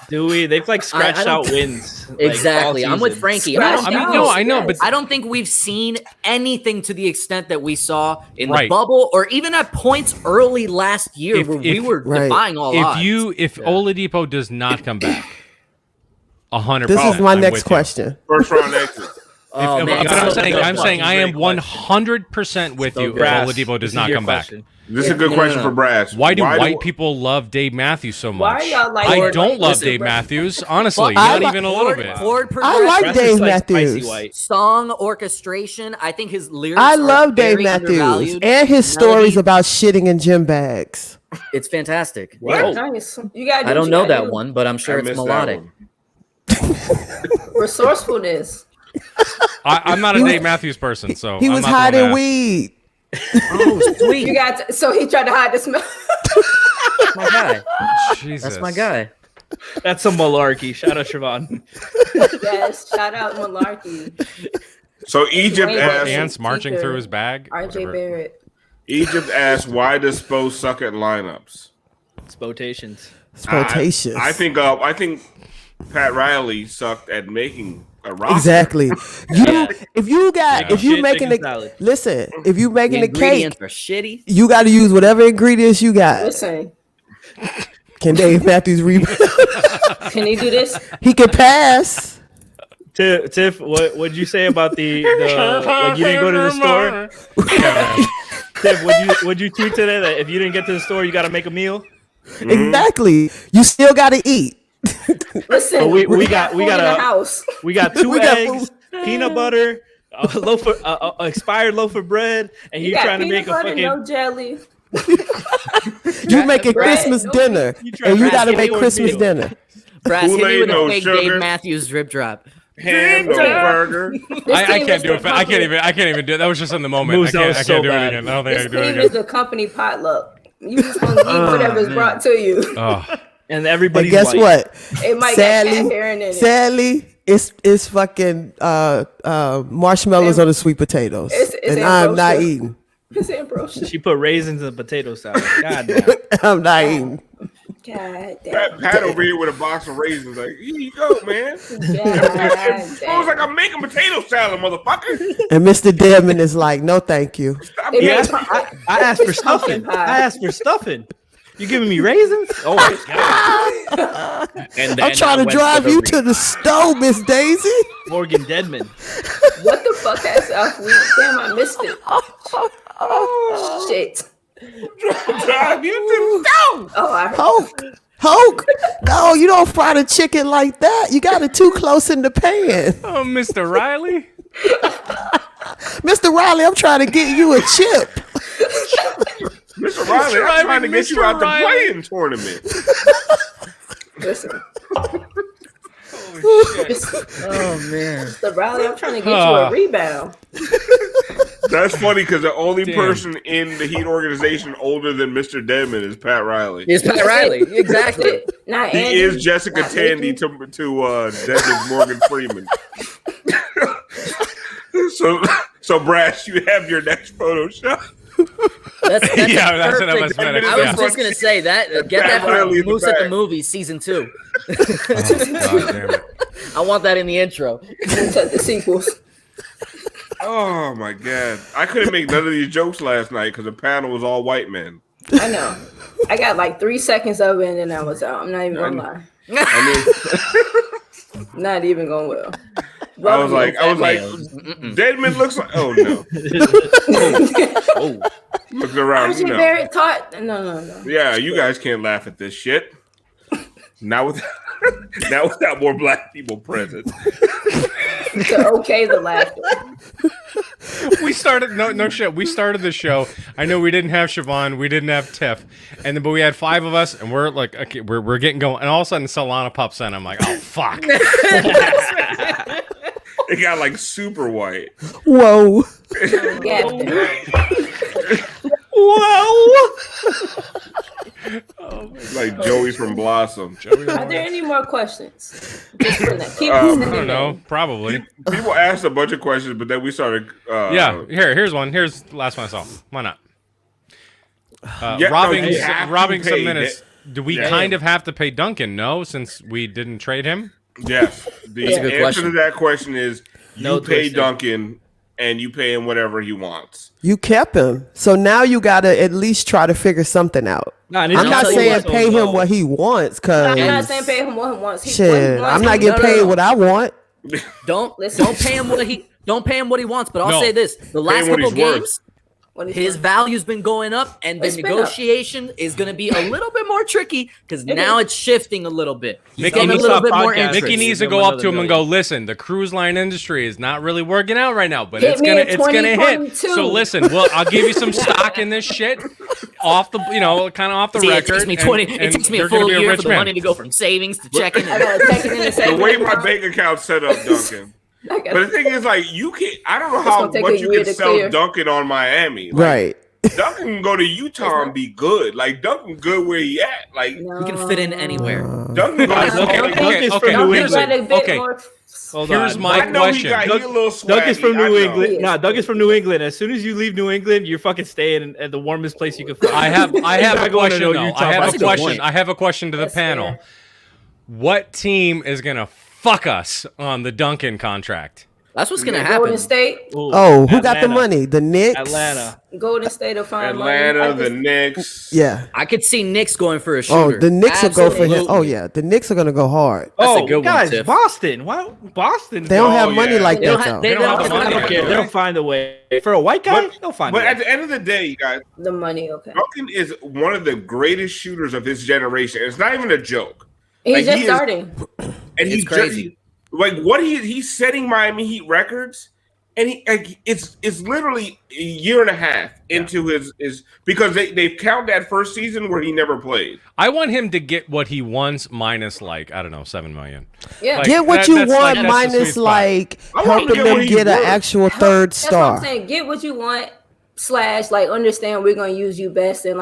they've like scratched out wins. Exactly. Like, I'm with Frankie. I know, but I don't think we've seen anything to the extent that we saw in the bubble or even at points early last year where we were defying all odds. If Oladipo does not come back, 100%. This is my next question. First round exit. I'm saying I am 100% with you if Oladipo does not come back. This is a good question for Brass. Why do white people love Dave Matthews so much? Why y'all like I don't love Dave Matthews, honestly, not even a little bit. I like Dave Matthews. Song orchestration. I think his lyrics. I love Dave Matthews and his stories about shitting in gym bags. It's fantastic. Wow. I don't know that one, but I'm sure it's melodic. Resourcefulness. I'm not a Dave Matthews person, so he was hiding weed. Oh, sweet! So he tried to hide the smell. That's my guy. Jesus. That's my guy. That's some malarkey. Shout out Siobhan. Yes, shout out malarkey. So Egypt asked, ants marching through his bag. RJ Barrett. Egypt asked, why does Spo suck at lineups? Spotations. I think Pat Riley sucked at making a roster. Exactly. If you making the cake, are shitty. You got to use whatever ingredients you got. Listen. Can Dave Matthews rebound? Can he do this? He can pass. Tiff, what'd you say about the like you didn't go to the store? Tiff, would you tweet today that if you didn't get to the store, you got to make a meal? Exactly. You still got to eat. Listen, we got a house. We got two eggs, peanut butter, a expired loaf of bread, and you trying to make a fucking no jelly. You making Christmas dinner, and you got to make Christmas dinner. Brass, hit me with a fake Dave Matthews drip drop. Ham, no burger. I can't do it. I can't even do it. That was just in the moment. I can't do it again. I don't think I can do it again. This is a company potluck. You just gonna eat whatever's brought to you. And everybody. Guess what? It might get in it. Sadly, it's fucking marshmallows on the sweet potatoes, and I'm not eating. It's ambrosia. She put raisins in the potato salad. God damn. I'm not eating. God damn. Pat over here with a box of raisins, like, here you go, man. I was like, I'm making potato salad, motherfucker. And Mr. Dedman is like, no, thank you. I asked for stuffing. I asked for stuffing. You giving me raisins? Oh my god! I'm trying to drive you to the stove, Miss Daisy. Morgan Deadman. What the fuck has week? Damn, I missed it. Shit. Drive you to the stove. Oh, Hulk. No, you don't fry the chicken like that. You got it too close in the pan. Oh, Mr. Riley. Mr. Riley, I'm trying to get you a chip. Mr. Riley, I'm trying to get you out the playing tournament. Listen. Oh man. Mr. Riley, I'm trying to get you a rebound. That's funny because the only person in the Heat organization older than Mr. Dedman is Pat Riley. It's Pat Riley, exactly. Not he Andy, is Jessica Tandy to Dedman's Morgan Freeman. So Brass, you have your next Photoshop. That's that's what I was meant. I was just gonna say that. Get that for Moose at the Movies season 2. God damn it. I want that in the intro. The sequels. Oh my god! I couldn't make none of these jokes last night because the panel was all white men. I know. I got like 3 seconds of it and then I was out. I'm not even gonna lie. Not even going well. I was like, Dedman looks like. Oh no! Looking around, RJ Barrett taught. No. Yeah, you guys can't laugh at this shit. Now without more black people present. Okay, the laughter. We started no shit. We started the show. I know we didn't have Siobhan, we didn't have Tiff, but we had 5 of us, and we're like, okay, we're getting going, and all of a sudden Solana pops in. I'm like, oh fuck. It got like super white. Whoa. Whoa. Like Joey from Blossom. Are there any more questions? I don't know. Probably. People asked a bunch of questions, but then we started. Here's one. Here's the last one I saw. Why not? Robbing some minutes. Do we kind of have to pay Duncan? No, since we didn't trade him. Yes. The answer to that question is you pay Duncan and you pay him whatever he wants. You kept him, so now you gotta at least try to figure something out. I'm not saying pay him what he wants, cause I'm not saying pay him what he wants. Shit, I'm not getting paid what I want. Don't pay him what he wants. But I'll say this: the last couple games, his value's been going up, and the negotiation is going to be a little bit more tricky because now it's shifting a little bit. Mickey needs to go up to him and go, listen, the cruise line industry is not really working out right now, but it's gonna hit. So listen, I'll give you some stock in this shit off the, kind of off the record. It takes me a full year for the money to go from savings to checking. The way my bank account's set up, Duncan. But the thing is, like, you can't. I don't know how much you can sell Duncan on Miami. Like, right. Duncan can go to Utah and be good. Like, Duncan good where he at. Like, he can fit in anywhere. Duncan Duncan's from New England. Okay. Here's my question. Doug is from New England. Doug is from New England. As soon as you leave New England, you're fucking staying at the warmest place you can find. I have a question. I have a question to the panel. What team is gonna fuck us on the Duncan contract? That's what's gonna happen. Golden State. Who got the money? The Knicks. Atlanta. Golden State will find Atlanta, the Knicks. Yeah, I could see Knicks going for a shooter. Oh, the Knicks will go for him. Oh yeah, the Knicks are gonna go hard. That's a good one, Tiff. Boston. Why Boston? They don't have money like that though. They don't have the money. They'll find a way for a white guy. They'll find. But at the end of the day, you guys, the money. Okay. Duncan is one of the greatest shooters of his generation. It's not even a joke. He's just starting, and he's crazy. He's setting Miami Heat records, and it's literally a year and a half into his because they've counted that first season where he never played. I want him to get what he wants minus $7 million. Yeah, get what you want minus helping them get an actual third star. That's what I'm saying. Get what you want. / understand we're gonna use you best, and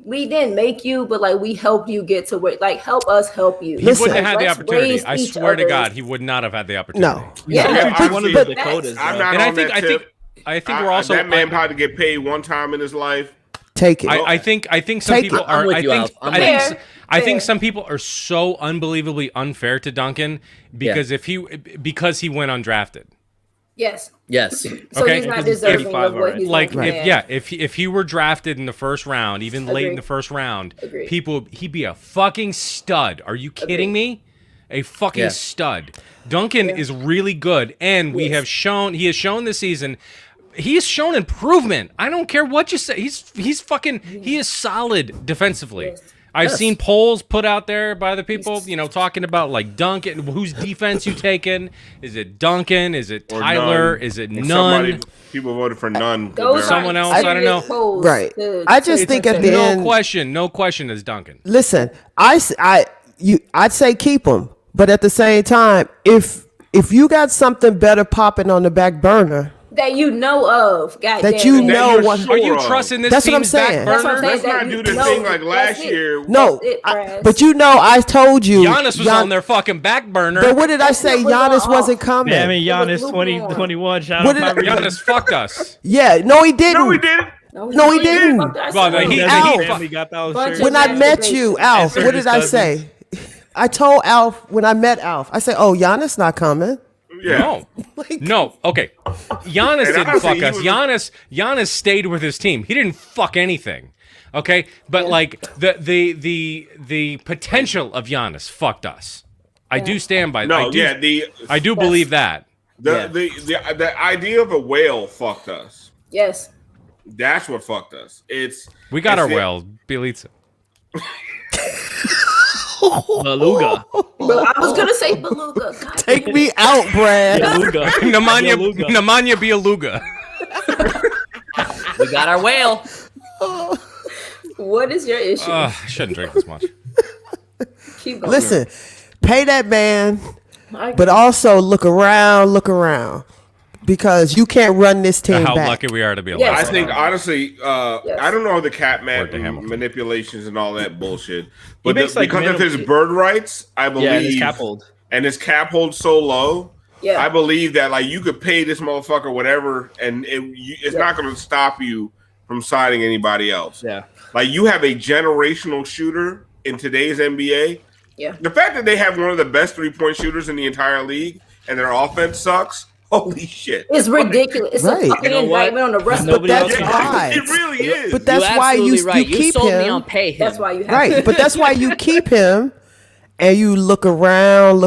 we didn't make you, but we helped you get to where help us help you. He wouldn't have had the opportunity. I swear to God, he would not have had the opportunity. No, I'm one of the Dakotas. I'm not on that tip. I think we're also that man probably get paid one time in his life. Take it. I think some people are. I think some people are so unbelievably unfair to Duncan because because he went undrafted. Yes. So he's not deserving of what he's if he were drafted in the first round, even late in the first round, he'd be a fucking stud. Are you kidding me? A fucking stud. Duncan is really good, and he has shown this season. He's shown improvement. I don't care what you say. He is solid defensively. Yes. I've seen polls put out there by the people, talking about Duncan, whose defense you taking? Is it Duncan? Is it Tyler? Is it none? People voted for none. Someone else, I don't know. Right. I just think at the end, no question is Duncan. Listen, I'd say keep him, but at the same time, if you got something better popping on the back burner. That you know of, goddamn. That you know what? Are you trusting this? That's what I'm saying. Let's not do the thing like last year. No, but I told you, Giannis was on their fucking back burner. But what did I say? Giannis wasn't coming. Yeah, I mean, Giannis 2021. Giannis fucked us. Yeah, no, he didn't. No, he didn't. No, he didn't. When I met you, Alf, what did I say? I told Alf when I met Alf, I said, "Oh, Giannis not coming." Yeah. No. Okay. Giannis didn't fuck us. Giannis stayed with his team. He didn't fuck anything. Okay, but the potential of Giannis fucked us. I do stand by that. I do believe that. The idea of a whale fucked us. Yes. That's what fucked us. We got our well, Bielitsa. Beluga. I was gonna say beluga. God. Take me out, Brad. Beluga. Nemanja Bieluga. We got our whale. What is your issue? I shouldn't drink this much. Keep going. Listen, pay that man, but also look around. Because you can't run this team How back. lucky we are to be alive. Yes. I think honestly, Yes. I don't know the cat manipulations and all that bullshit, but because of his bird rights, I believe, his cap hold, and his cap hold so low, Yeah. I believe that like you could pay this motherfucker whatever, and it's not going to stop you from signing anybody else. Yeah, like you have a generational shooter in today's NBA. Yeah, the fact that they have one of the best 3-point shooters in the entire league, and their offense sucks. Holy shit! It's ridiculous. It's a fucking indictment on the rest of the It really is. But that's why you keep sold him. me on pay him. That's why you have Right, but that's why you keep him, and you look around.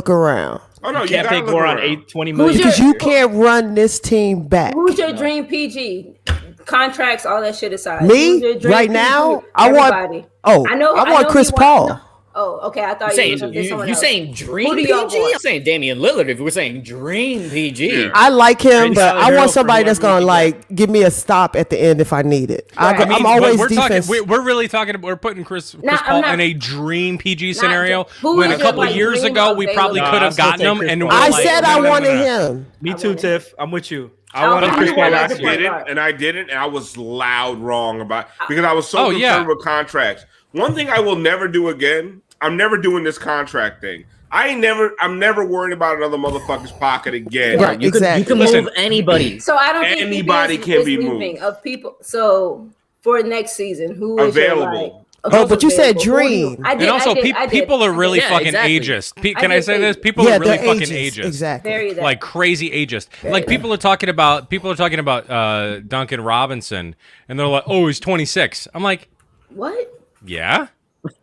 Oh no, you can't pay more on 20 million because you can't run this team back. Who's your dream PG? Contracts, all that shit aside. Me right now, I want Chris Paul. Oh, okay. I thought you saying dream PG? I'm saying Damian Lillard. If we were saying dream PG, I like him, but I want somebody that's gonna like give me a stop at the end if I need it. Right. I'm always defense. We're really talking. We're putting Chris Paul in a dream PG scenario. When a couple years ago we probably could have gotten him, and I said I wanted him. Me too, Tiff. I'm with you. I wanted Chris Paul last year, and I didn't, and I was loud wrong about because I was so concerned with contracts. One thing I will never do again. I'm never doing this contract thing. I'm never worried about another motherfucker's pocket again. Right, you can move anybody. So I don't think anybody can be moved. Of people. So for next season, who is available? But you said dream. And also, people are really fucking ageist. Can I say this? People are really fucking ageist. Exactly. Like crazy ageist. Like people are talking about Duncan Robinson, and they're like, "Oh, he's 26." I'm like, what? Yeah.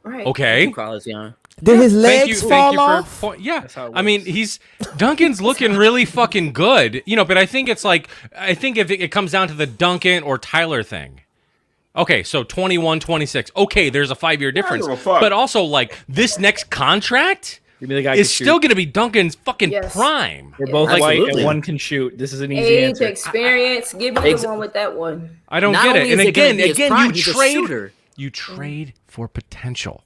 Right. Okay. Did his legs fall off? I mean, Duncan's looking really fucking good, but I think if it comes down to the Duncan or Tyler thing. Okay, so 21, 26. Okay, there's a 5-year difference. But also, like, this next contract is still going to be Duncan's fucking prime. They're both white and one can shoot. This is an easy answer. Experience. Give me the one with that one. I don't get it. And again, you trade for potential.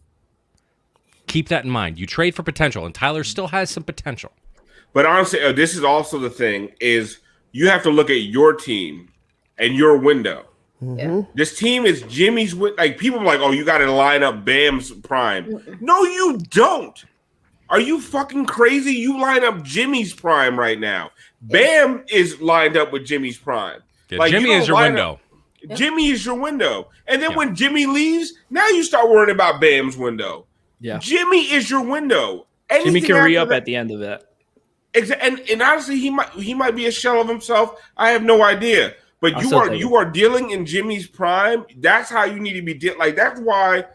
Keep that in mind. You trade for potential, and Tyler still has some potential. But honestly, this is also the thing, is you have to look at your team and your window. Yeah. This team is Jimmy's. Like, people are like, oh, you got to line up Bam's prime. No, you don't. Are you fucking crazy? You line up Jimmy's prime right now. Bam is lined up with Jimmy's prime. Yeah, like, Jimmy is your window. Jimmy is your window. And then when Jimmy leaves, now you start worrying about Bam's window. Yeah. Jimmy is your window. Jimmy can re-up at the end of that. And honestly, he might be a shell of himself. I have no idea. But you are dealing in Jimmy's prime. That's how you need to be like, that's why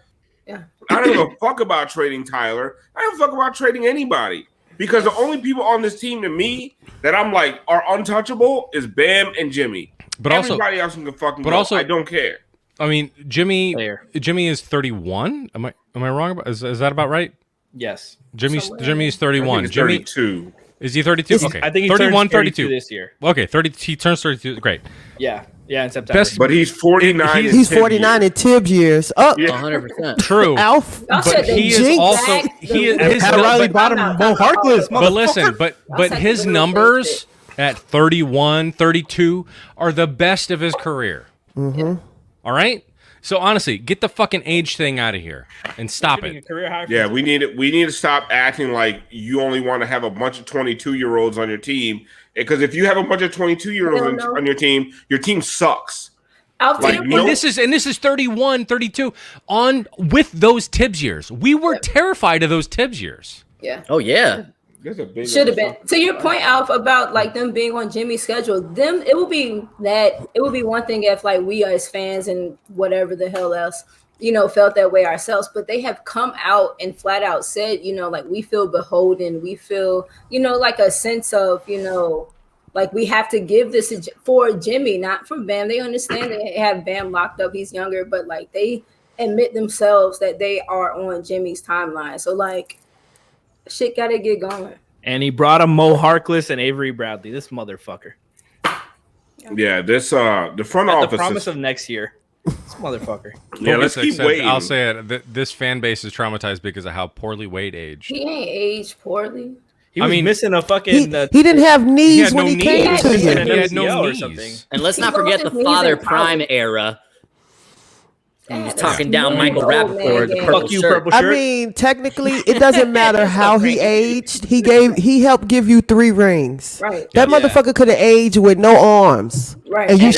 I don't give a fuck about trading Tyler. I don't fuck about trading anybody. Because the only people on this team to me that I'm like are untouchable is Bam and Jimmy. But everybody else can fucking go. I don't care. I mean, Jimmy is 31. Am I wrong about? Is that about right? Yes. Jimmy is 31. He's 32. Is he 32? Okay. I think he 31, turns 32 this year. Okay, 30. He turns 32. Great. Yeah, in September. But he's 49. He's 49 in Tibbs years. 100%. True. Alf. But he is also his Riley bottom Bo Harkless. But listen, but his numbers at 31, 32 are the best of his career. Mm-hmm. All right? So honestly, get the fucking age thing out of here and stop it. Yeah, we need to stop acting like you only want to have a bunch of 22-year-olds on your team. Because if you have a bunch of 22-year-olds on your team sucks. And this is 31, 32 on with those Tibbs years. We were terrified of those Tibbs years. Yeah. Oh yeah. Should have been. To your point, Alf, about like them being on Jimmy's schedule, it would be one thing if like we as fans and whatever the hell else, felt that way ourselves. But they have come out and flat out said, like we feel beholden, we feel, like a sense of, Like, we have to give this for Jimmy, not for Bam. They understand they have Bam locked up. He's younger, but like they admit themselves that they are on Jimmy's timeline. So like, shit gotta get going. And he brought him Mo Harkless and Avery Bradley. This motherfucker. Yeah, this the front office. The promise of next year. This motherfucker. Yeah, let's keep waiting. I'll say it. This fan base is traumatized because of how poorly Wade aged. He ain't aged poorly. He was missing a fucking. He didn't have knees when he came to you. He had no knees. And let's not forget the Father Prime era. He was talking down Michael Rappaport, the purple shirt. I mean, technically, it doesn't matter how he aged. He helped give you 3 rings. Right. That motherfucker could have aged with no arms. Right. And you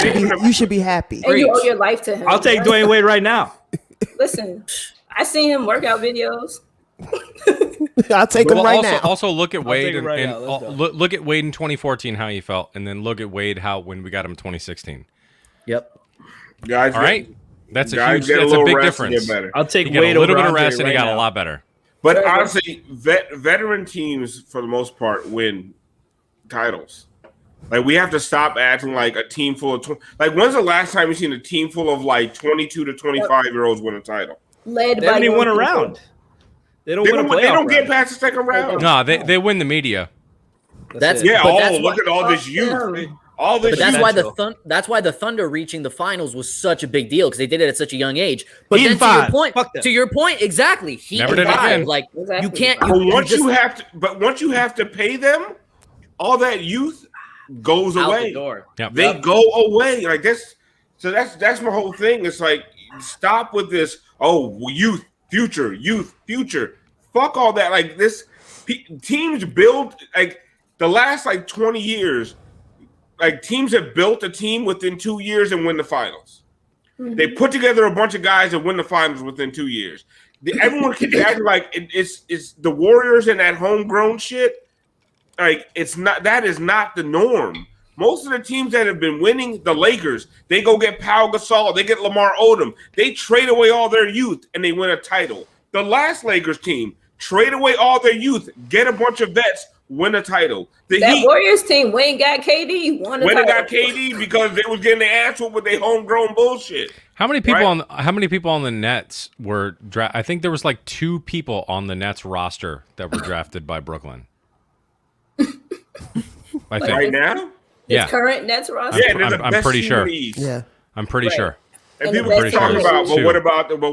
should be happy. And you owe your life to him. I'll take Dwayne Wade right now. Listen, I seen him workout videos. I'll take him right now. Also, look at Wade look at Wade in 2014, how he felt, and then look at Wade when we got him in 2016. Yep. Guys, all right. That's a big difference. I'll take Wade a little bit of rest, and he got a lot better. But honestly, veteran teams for the most part win titles. Like, we have to stop acting like a team full of like. When's the last time you seen a team full of like 22 to 25-year-olds win a title? Led they by haven't even won a round. They don't get past the second round. No, they win the media. Look at all this youth. But that's why the Thunder reaching the finals was such a big deal, because they did it at such a young age. But then to your point, exactly. He never did it again. Like, exactly. You can't. Once you have to pay them, all that youth goes away. The door. Yep. They go away like this. So that's my whole thing. It's like, stop with this. Oh, youth, future. Fuck all that. Like, this teams build like the last like 20 years. Like, teams have built a team within 2 years and win the finals. Mm-hmm. They put together a bunch of guys and win the finals within 2 years. Everyone keeps acting like it's the Warriors and that homegrown shit. Like, that is not the norm. Most of the teams that have been winning, the Lakers, they go get Pau Gasol, they get Lamar Odom, they trade away all their youth and they win a title. The last Lakers team, trade away all their youth, get a bunch of vets, win a title. The Heat, Warriors team, Wayne got KD, won a title. Wayne got KD because they was getting their ass whooped with their homegrown bullshit. How many people on the Nets were I think there was like 2 people on the Nets roster that were drafted by Brooklyn. I think right now. Current Nets roster. I'm pretty sure. Yeah, I'm pretty sure. And people talk about,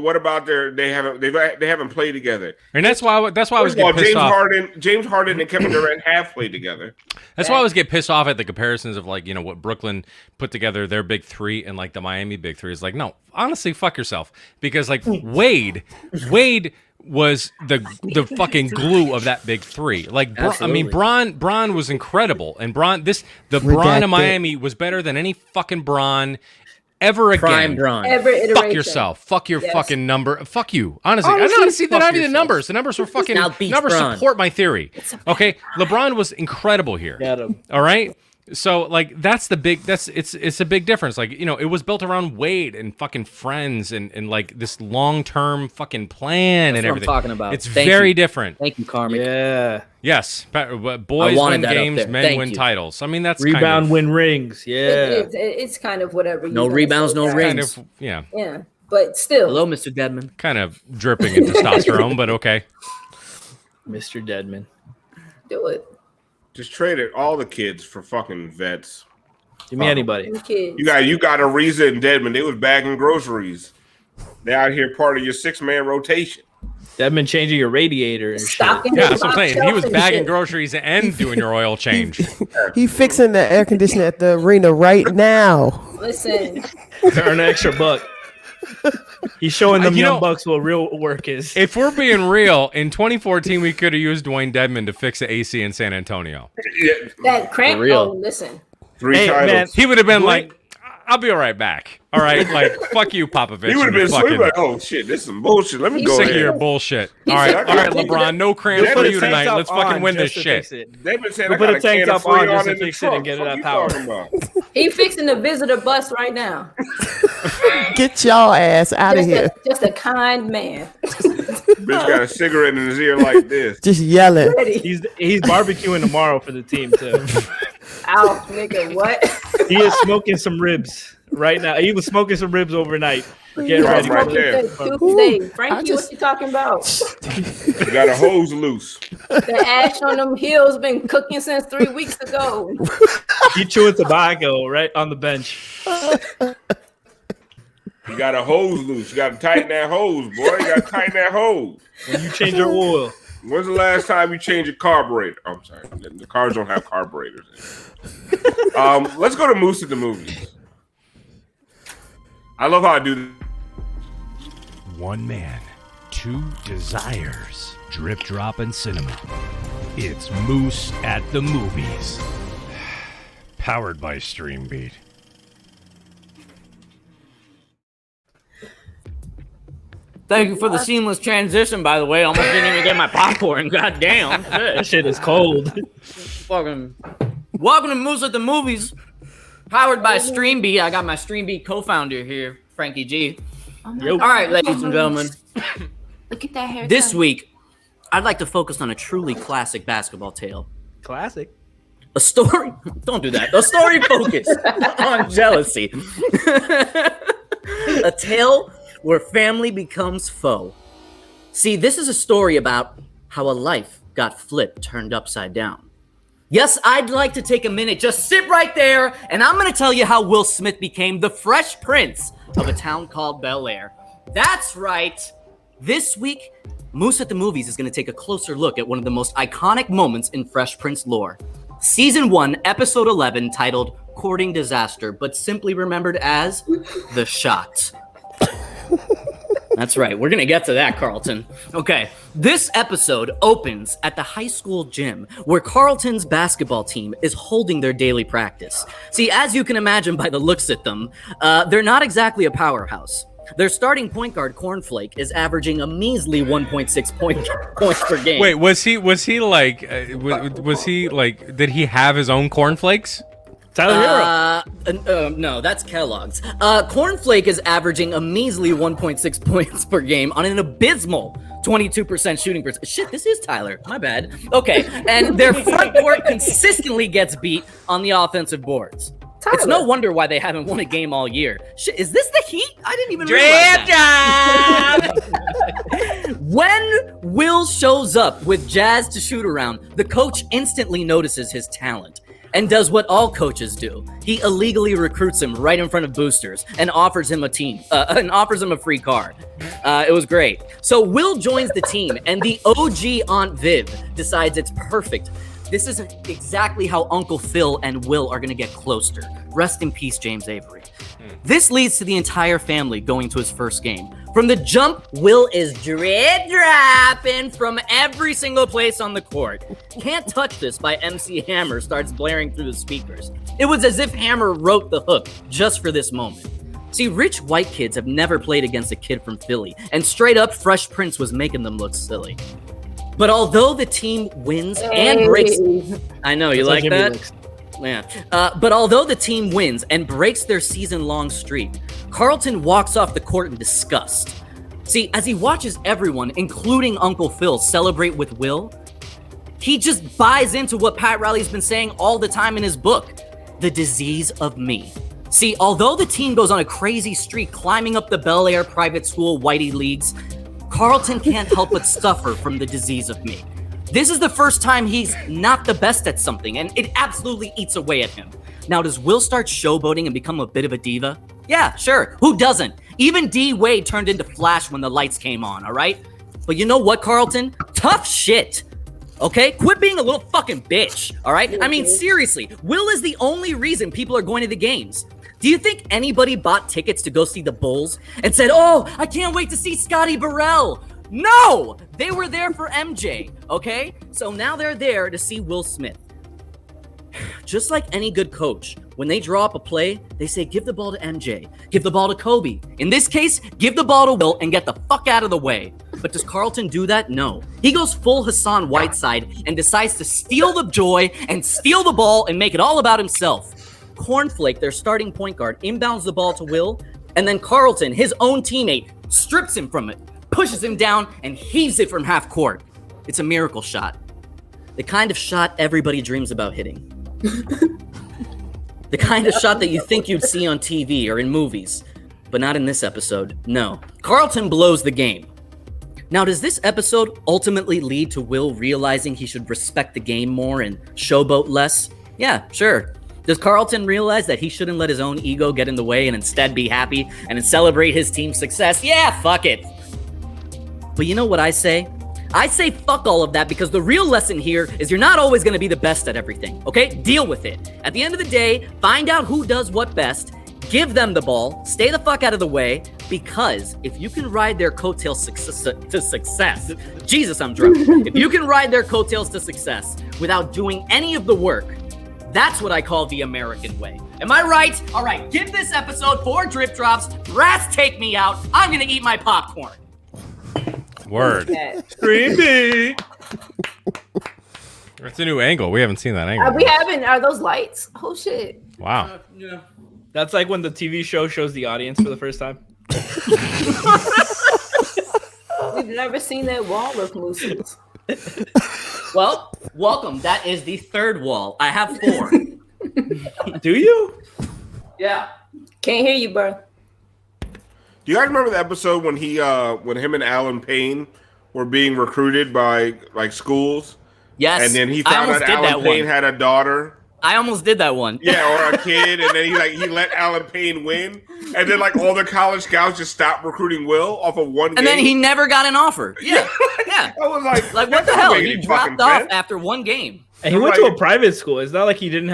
what about they haven't played together. And that's why I was getting pissed off. James Harden and Kevin Durant have played together. That's why I was getting pissed off at the comparisons of, like, what Brooklyn put together, their big 3, and like the Miami big 3 is like, no, honestly, fuck yourself, because like Wade was the fucking glue of that big 3. Like, Bron was incredible, and Bron of Miami was better than any fucking Bron ever again. Prime Bron. Ever iteration. Fuck yourself. Fuck your fucking number. Fuck you. Honestly, I don't see that. Not even the numbers. The numbers were fucking. Numbers support my theory. Okay, LeBron was incredible here. All right. So like that's it's a big difference. Like, it was built around Wade and fucking friends and like this long-term fucking plan and everything. What I'm talking about. It's very different. Thank you, Carmen. Yeah. Yes. Boys win games, men win titles. I mean, that's rebound, win rings. Yeah. It's kind of whatever. No rebounds, no rings. Kind of, yeah. Yeah. But still. Hello, Mr. Deadman. Kind of dripping in testosterone, but okay. Mr. Deadman. Do it. Just traded all the kids for fucking vets. Give me anybody. You got Ariza and Deadman. They was bagging groceries. They out here part of your 6-man rotation. Deadman changing your radiator and shit. Yeah, that's what I'm saying. He was bagging groceries and doing your oil change. He fixing the air conditioner at the arena right now. Listen. To earn an extra buck. He's showing them young bucks what real work is. If we're being real, in 2014 we could have used Dwayne Dedmon to fix the AC in San Antonio. That crank. Oh, listen. 3 titles. Man, he would have been like, I'll be right back. All right, like, fuck you, Popovich. He would have been fucking like, oh shit, this is some bullshit. Let me go sick ahead. of your bullshit. All right, LeBron, no cramps for you tonight. Let's fucking win this shit. They've been saying, we'll put a tank top on just to fix it and get it out power. He fixing the visitor bus right now. Get y'all ass out of here. Just a kind man. Bitch got a cigarette in his ear like this. Just yelling. He's barbecuing tomorrow for the team too. Ow, nigga, what? He is smoking some ribs right now. He was smoking some ribs overnight. Get ready. Right there. Frankie, what you talking about? You got a hose loose. The ash on them heels been cooking since 3 weeks ago. You chewing tobacco right on the bench. You got a hose loose. You got to tighten that hose, boy. You got to tighten that hose. When you change your oil. When's the last time you changed your carburetor? I'm sorry. The cars don't have carburetors. Let's go to Moose at the movies. I love how I do this. One man, two desires. Drip drop and cinema. It's Moose at the movies. Powered by Streambeat. Thank you for the seamless transition, by the way. Almost didn't even get my popcorn. God damn. That shit is cold. Fucking. Welcome to Moose at the Movies. Powered by Streambeat. I got my Streambeat co-founder here, Franky G. All right, ladies and gentlemen. Look at that hair. This week, I'd like to focus on a truly classic basketball tale. Classic. A story. Don't do that. A story focused on jealousy. A tale where family becomes foe. See, this is a story about how a life got flipped, turned upside down. Yes, I'd like to take a minute, just sit right there, and I'm going to tell you how Will Smith became the Fresh Prince of a town called Bel Air. That's right. This week, Moose at the Movies is going to take a closer look at one of the most iconic moments in Fresh Prince lore. Season 1, Episode 11, titled Courting Disaster, but simply remembered as The Shot. That's right. We're going to get to that, Carlton. Okay. This episode opens at the high school gym where Carlton's basketball team is holding their daily practice. See, as you can imagine by the looks at them, they're not exactly a powerhouse. Their starting point guard, Cornflake, is averaging a measly 1.6 points per game. Wait, was he like, did he have his own cornflakes? Tyler Hero. No, that's Kellogg's. Cornflake is averaging a measly 1.6 points per game on an abysmal 22% shooting percent. Shit, this is Tyler. My bad. Okay, and their front court consistently gets beat on the offensive boards. Tyler. It's no wonder why they haven't won a game all year. Shit, is this the Heat? I didn't even realize that. When Will shows up with Jazz to shoot around, the coach instantly notices his talent and does what all coaches do. He illegally recruits him right in front of boosters and offers him a free car. It was great. So Will joins the team, and the OG Aunt Viv decides it's perfect. This is exactly how Uncle Phil and Will are going to get closer. Rest in peace, James Avery. This leads to the entire family going to his first game. From the jump, Will is drip-dropping from every single place on the court. Can't Touch This by MC Hammer starts blaring through the speakers. It was as if Hammer wrote the hook just for this moment. See, rich white kids have never played against a kid from Philly, and straight up Fresh Prince was making them look silly. But although the team wins and breaks... I know, you like that? Yeah. But although the team wins and breaks their season-long streak, Carlton walks off the court in disgust. See, as he watches everyone, including Uncle Phil, celebrate with Will, he just buys into what Pat Riley's been saying all the time in his book, The Disease of Me. See, although the team goes on a crazy streak climbing up the Bel Air private school whitey leagues, Carlton can't help but suffer from the disease of me. This is the first time he's not the best at something, and it absolutely eats away at him. Now, does Will start showboating and become a bit of a diva? Yeah, sure. Who doesn't? Even D. Wade turned into Flash when the lights came on, all right? But you know what, Carlton? Tough shit. Okay? Quit being a little fucking bitch, all right? I mean, seriously, Will is the only reason people are going to the games. Do you think anybody bought tickets to go see the Bulls and said, oh, I can't wait to see Scotty Burrell? No! They were there for MJ, okay? So now they're there to see Will Smith. Just like any good coach, when they draw up a play, they say, give the ball to MJ, give the ball to Kobe. In this case, give the ball to Will and get the fuck out of the way. But does Carlton do that? No. He goes full Hassan Whiteside and decides to steal the joy and steal the ball and make it all about himself. Cornflake, their starting point guard, inbounds the ball to Will, and then Carlton, his own teammate, strips him from it, pushes him down, and heaves it from half court. It's a miracle shot. The kind of shot everybody dreams about hitting. The kind of shot that you think you'd see on TV or in movies, but not in this episode. No. Carlton blows the game. Now, does this episode ultimately lead to Will realizing he should respect the game more and showboat less? Yeah, sure. Does Carlton realize that he shouldn't let his own ego get in the way and instead be happy and celebrate his team's success? Yeah, fuck it. But you know what I say? I say fuck all of that because the real lesson here is you're not always going to be the best at everything, okay? Deal with it. At the end of the day, find out who does what best, give them the ball, stay the fuck out of the way, because if you can ride their coattails to success, Jesus, I'm drunk. If you can ride their coattails to success without doing any of the work, that's what I call the American way. Am I right? All right, give this episode 4 drip drops. Brass, take me out. I'm going to eat my popcorn. Word. Creepy. It's a new angle. We haven't seen that angle. We haven't. Are those lights? Oh, shit. Wow. Yeah. That's like when the TV show shows the audience for the first time. We've never seen that wall of mooses. Well, welcome. That is the 3rd wall. I have 4. Do you? Yeah. Can't hear you, bro. Do you guys remember the episode when when him and Alan Payne were being recruited by like schools? Yes. And then he found out Alan Payne had a daughter. I almost did that one. Yeah, or a kid, and then he let Alan Payne win, and then like all the college scouts just stopped recruiting Will off of one game. And then he never got an offer. Yeah. I was like what the hell? He dropped off after one game. And he went to a private school. It's not like he didn't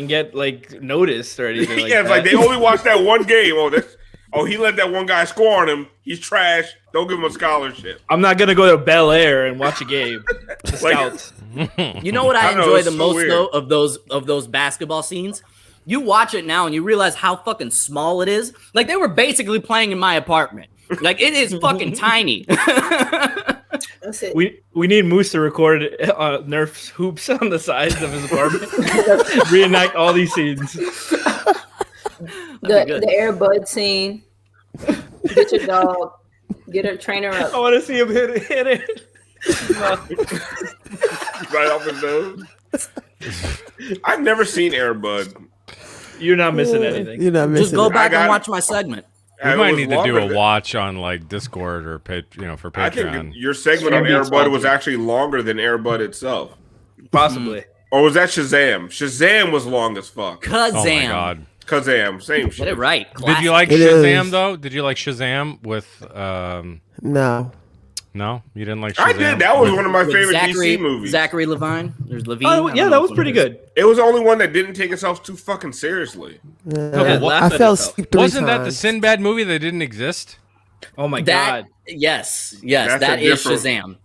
get like noticed or anything like that. It's like they only watched that one game. He let that one guy score on him. He's trash. Don't give him a scholarship. I'm not gonna go to Bel Air and watch a game. The scouts. You know what I enjoy the most though of those basketball scenes? You watch it now and you realize how fucking small it is. Like they were basically playing in my apartment. Like it is fucking tiny. That's it. We need Moose to record Nerf's hoops on the sides of his apartment. Reenact all these scenes. The Air Bud scene. Get your dog. Get her trainer up. I want to see him hit it. Right off his nose. I've never seen Air Bud. You're not missing anything. You're not missing. Just go back and watch my segment. We might need to do a watch on like Discord or for Patreon. I think your segment on Air Bud was actually longer than Air Bud itself. Possibly. Or was that Shazam? Shazam was long as fuck. Kazam. Oh my god. Kazam, same shit. Get it right. Did you like Shazam though? Did you like Shazam with No. No, you didn't like Shazam? I did. That was one of my favorite DC movies. Zachary Levine. There's Levine. Oh yeah, that was pretty good. It was the only one that didn't take itself too fucking seriously. I fell asleep 3 Wasn't that the times. Sinbad movie that didn't exist? Oh my god. Yes, That's that is different- Shazam.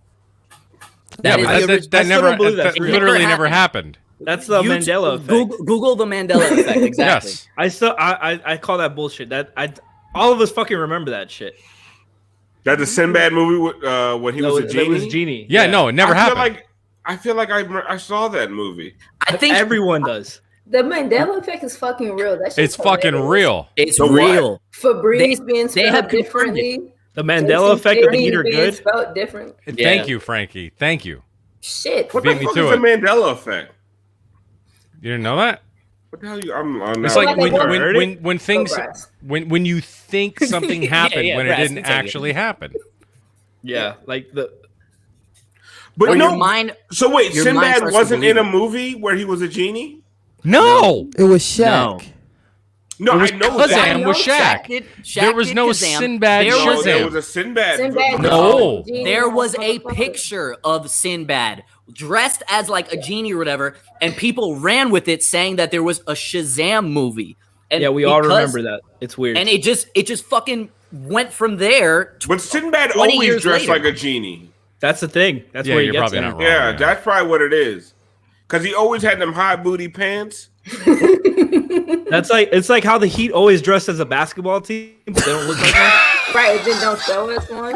That literally never happened. That's the Mandela Effect. Google the Mandela Effect. Exactly. Yes. I call that bullshit. All of us fucking remember that shit. That the Sinbad movie when he was a genie? It was Genie. Yeah, no, it never happened. I feel like I saw that movie. I think everyone does. The Mandela Effect is fucking real. That It's fucking real. It's real. Febreze being spelled differently. The Mandela Effect of the Eater Good. Spelled different. Thank you, Frankie. Thank you. Shit. What the fuck is the Mandela Effect? You didn't know that? What the hell I'm it's like when things when you think something happened when it didn't actually happen. Yeah, like the. But your mind. So wait, Sinbad wasn't in a movie where he was a genie? No, it was Shaq. No, I know Shazam was Shaq. There was no Sinbad. There was a Sinbad. No, there was a picture of Sinbad dressed as like a genie or whatever, and people ran with it saying that there was a Shazam movie. And yeah, we all remember that. It's weird. And it just fucking went from there. But Sinbad always dressed like a genie. That's the thing. That's where he gets it. Wrong, yeah, that's probably what it is. Because he always had them high booty pants. It's like how the Heat always dress as a basketball team, but they don't look like one. Right, then don't show us one.